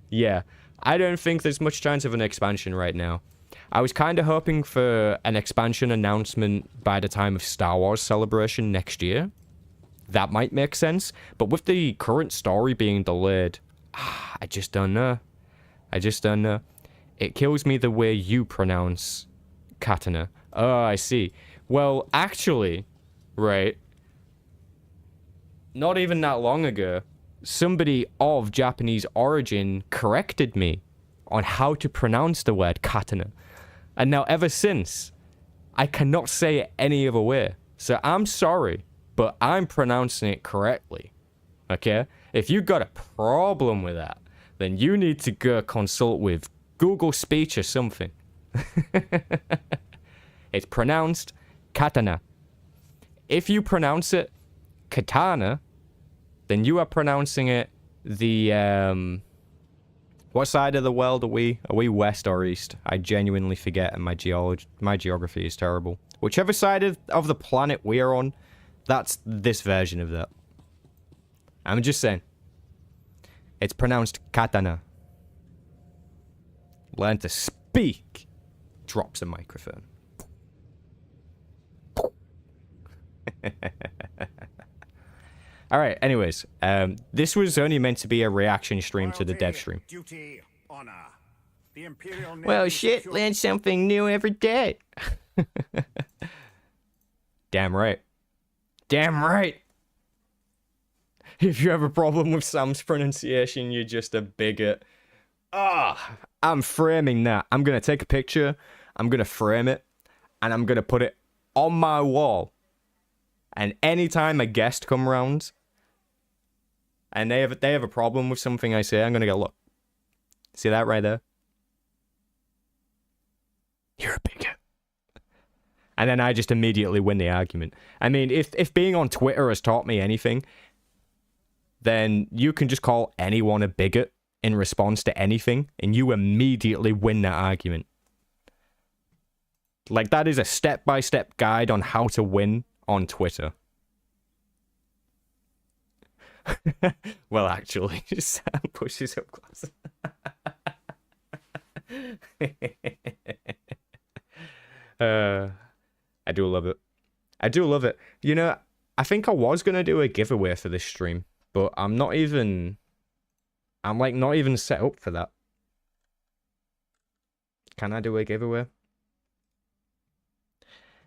Yeah, I don't think there's much chance of an expansion right now. I was kind of hoping for an expansion announcement by the time of Star Wars Celebration next year. that might make sense. But with the current story being delayed, I just don't know. I just don't know. It kills me the way you pronounce katana. Oh, I see. Well, actually, right, not even that long ago, somebody of Japanese origin corrected me on how to pronounce the word katana. And now ever since, I cannot say it any other way. So I'm sorry, but I'm pronouncing it correctly. Okay? If you got a problem with that, then you need to go consult with Google Speech or something. It's pronounced katana. If you pronounce it katana, then you are pronouncing it the, what side of the world are we? Are we west or east? I genuinely forget, and my geography is terrible. Whichever side of the planet we are on, that's this version of that. I'm just saying. It's pronounced katana. Learn to speak. Drops a microphone. Alright, anyways. This was only meant to be a reaction stream to the dev stream. Duty, honor. The Imperial Well, shit, learn something new every day. Damn right. Damn right. If you have a problem with Sam's pronunciation, you're just a bigot. I'm framing that. I'm going to take a picture, I'm going to frame it, and I'm going to put it on my wall. And anytime a guest come around, and they have a problem with something I say, I'm going to go, look. See that right there? You're a bigot. And then I just immediately win the argument. I mean, if being on Twitter has taught me anything, then you can just call anyone a bigot in response to anything, and you immediately win that argument. Like, that is a step-by-step guide on how to win on Twitter. Well, actually, Sam pushes up closer. I do love it. I do love it. You know, I think I was going to do a giveaway for this stream, but I'm not even set up for that. Can I do a giveaway?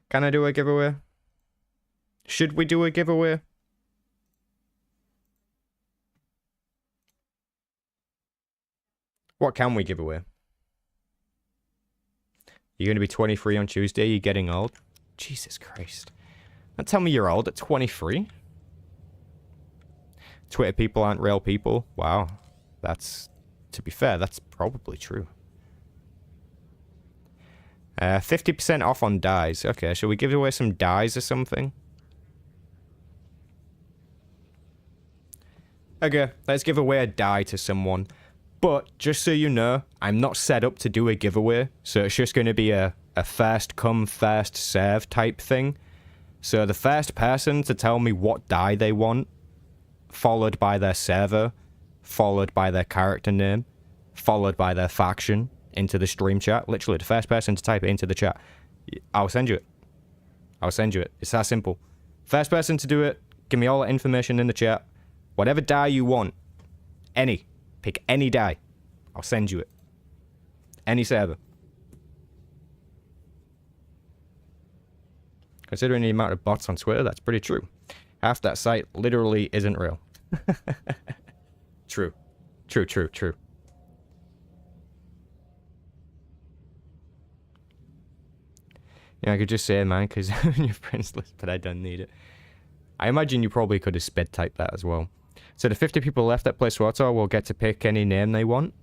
Can I do a giveaway? Should we do a giveaway? What can we give away? You're going to be 23 on Tuesday? You're getting old? Jesus Christ. Don't tell me you're old at 23. Twitter people aren't real people. Wow. That's, to be fair, that's probably true. 50% off on dyes. Okay, shall we give away some dyes or something? Okay, let's give away a dye to someone. But, just so you know, I'm not set up to do a giveaway. So it's just going to be a first come, first serve type thing. So the first person to tell me what dye they want, followed by their server, followed by their character name, followed by their faction, into the stream chat. Literally, the first person to type it into the chat. I'll send you it. I'll send you it. It's that simple. First person to do it, give me all the information in the chat. Whatever dye you want. Any. Pick any dye. I'll send you it. Any server. Considering the amount of bots on Twitter, that's pretty true. Half that site literally isn't real. True. True, true, true. Yeah, I could just say mine because I'm on your friends list, but I don't need it. I imagine you probably could have sped typed that as well. So the 50 people left that play SWTOR will get to pick any name they want.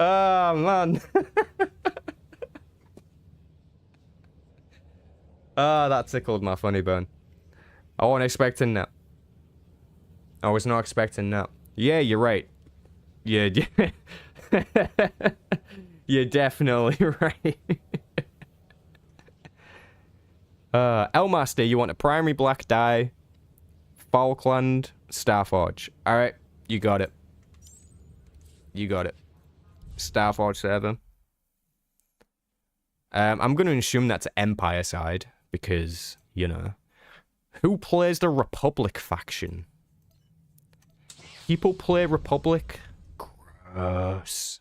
Oh, man. Ah, that tickled my funny bone. I wasn't expecting that. I was not expecting that. Yeah, you're right. Yeah, you're definitely right. Elmaster, you want a primary black dye, Falkland, Starforge. Alright, you got it. You got it. Starforge server. I'm going to assume that's Empire side, because, you know. Who plays the Republic faction? People play Republic? Gross.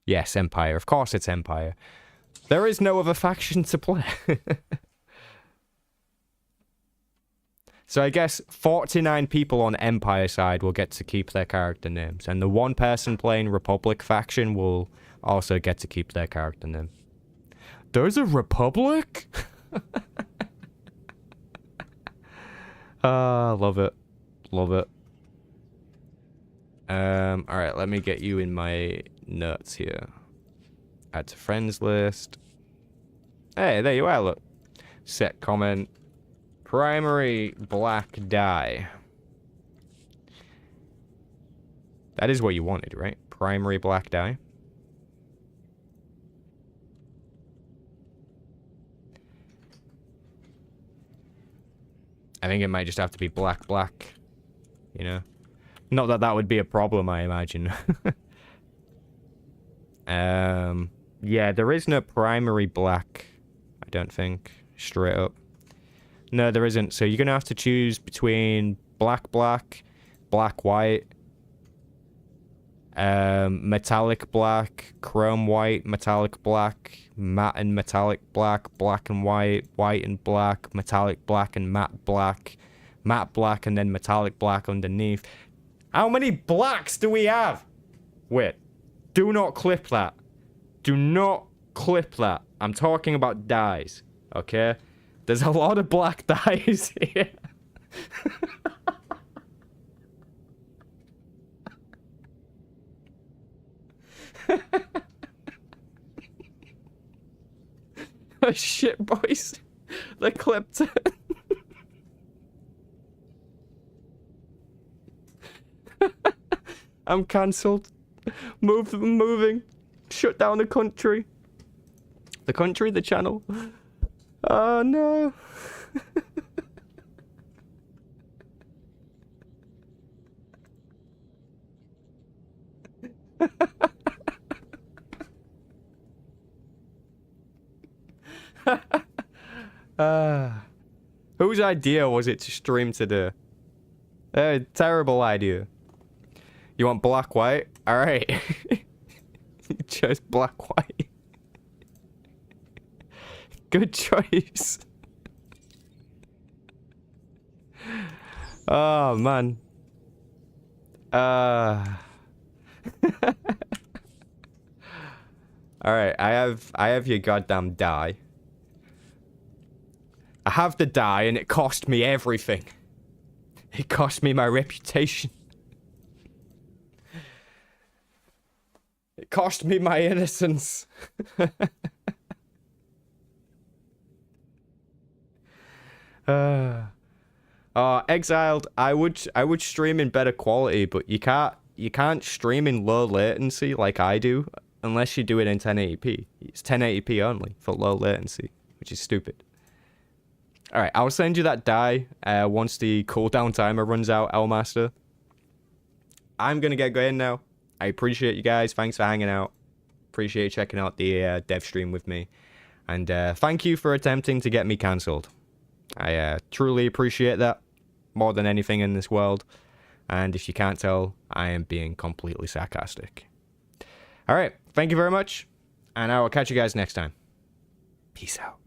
Yes, Empire. Of course it's Empire. There is no other faction to play. So I guess 49 people on Empire side will get to keep their character names. And the one person playing Republic faction will also get to keep their character name. There's a Republic? Love it. Love it. Alright, let me get you in my notes here. Add to friends list. Hey, there you are, look. Set comment. Primary black dye. That is what you wanted, right? Primary black dye. I think it might just have to be black, you know? Not that that would be a problem, I imagine. Yeah, there is no primary black, I don't think, straight up. No, there isn't. So you're going to have to choose between black, white, metallic black, chrome white, metallic black, matte and metallic black, black and white and black, metallic black and matte black, and then metallic black underneath. How many blacks do we have? Wait, do not clip that. Do not clip that. I'm talking about dyes, okay? There's a lot of black dyes here. Oh shit, boys. They clipped it. I'm cancelled. Moving. Shut down the country. The country, the channel. Oh no. Whose idea was it to stream today? Terrible idea. You want black white? Alright. Just black white. Good choice. Oh man. Alright, I have your goddamn dye. I have the dye and it cost me everything. It cost me my reputation. It cost me my innocence. Exiled, I would stream in better quality, but you can't stream in low latency like I do unless you do it in 1080p. It's 1080p only for low latency, which is stupid. Alright, I'll send you that dye once the cooldown timer runs out, Elmaster. I'm gonna get going now. I appreciate you guys. Thanks for hanging out. Appreciate you checking out the dev stream with me. And thank you for attempting to get me cancelled. I truly appreciate that more than anything in this world. And if you can't tell, I am being completely sarcastic. Alright, thank you very much. And I will catch you guys next time. Peace out.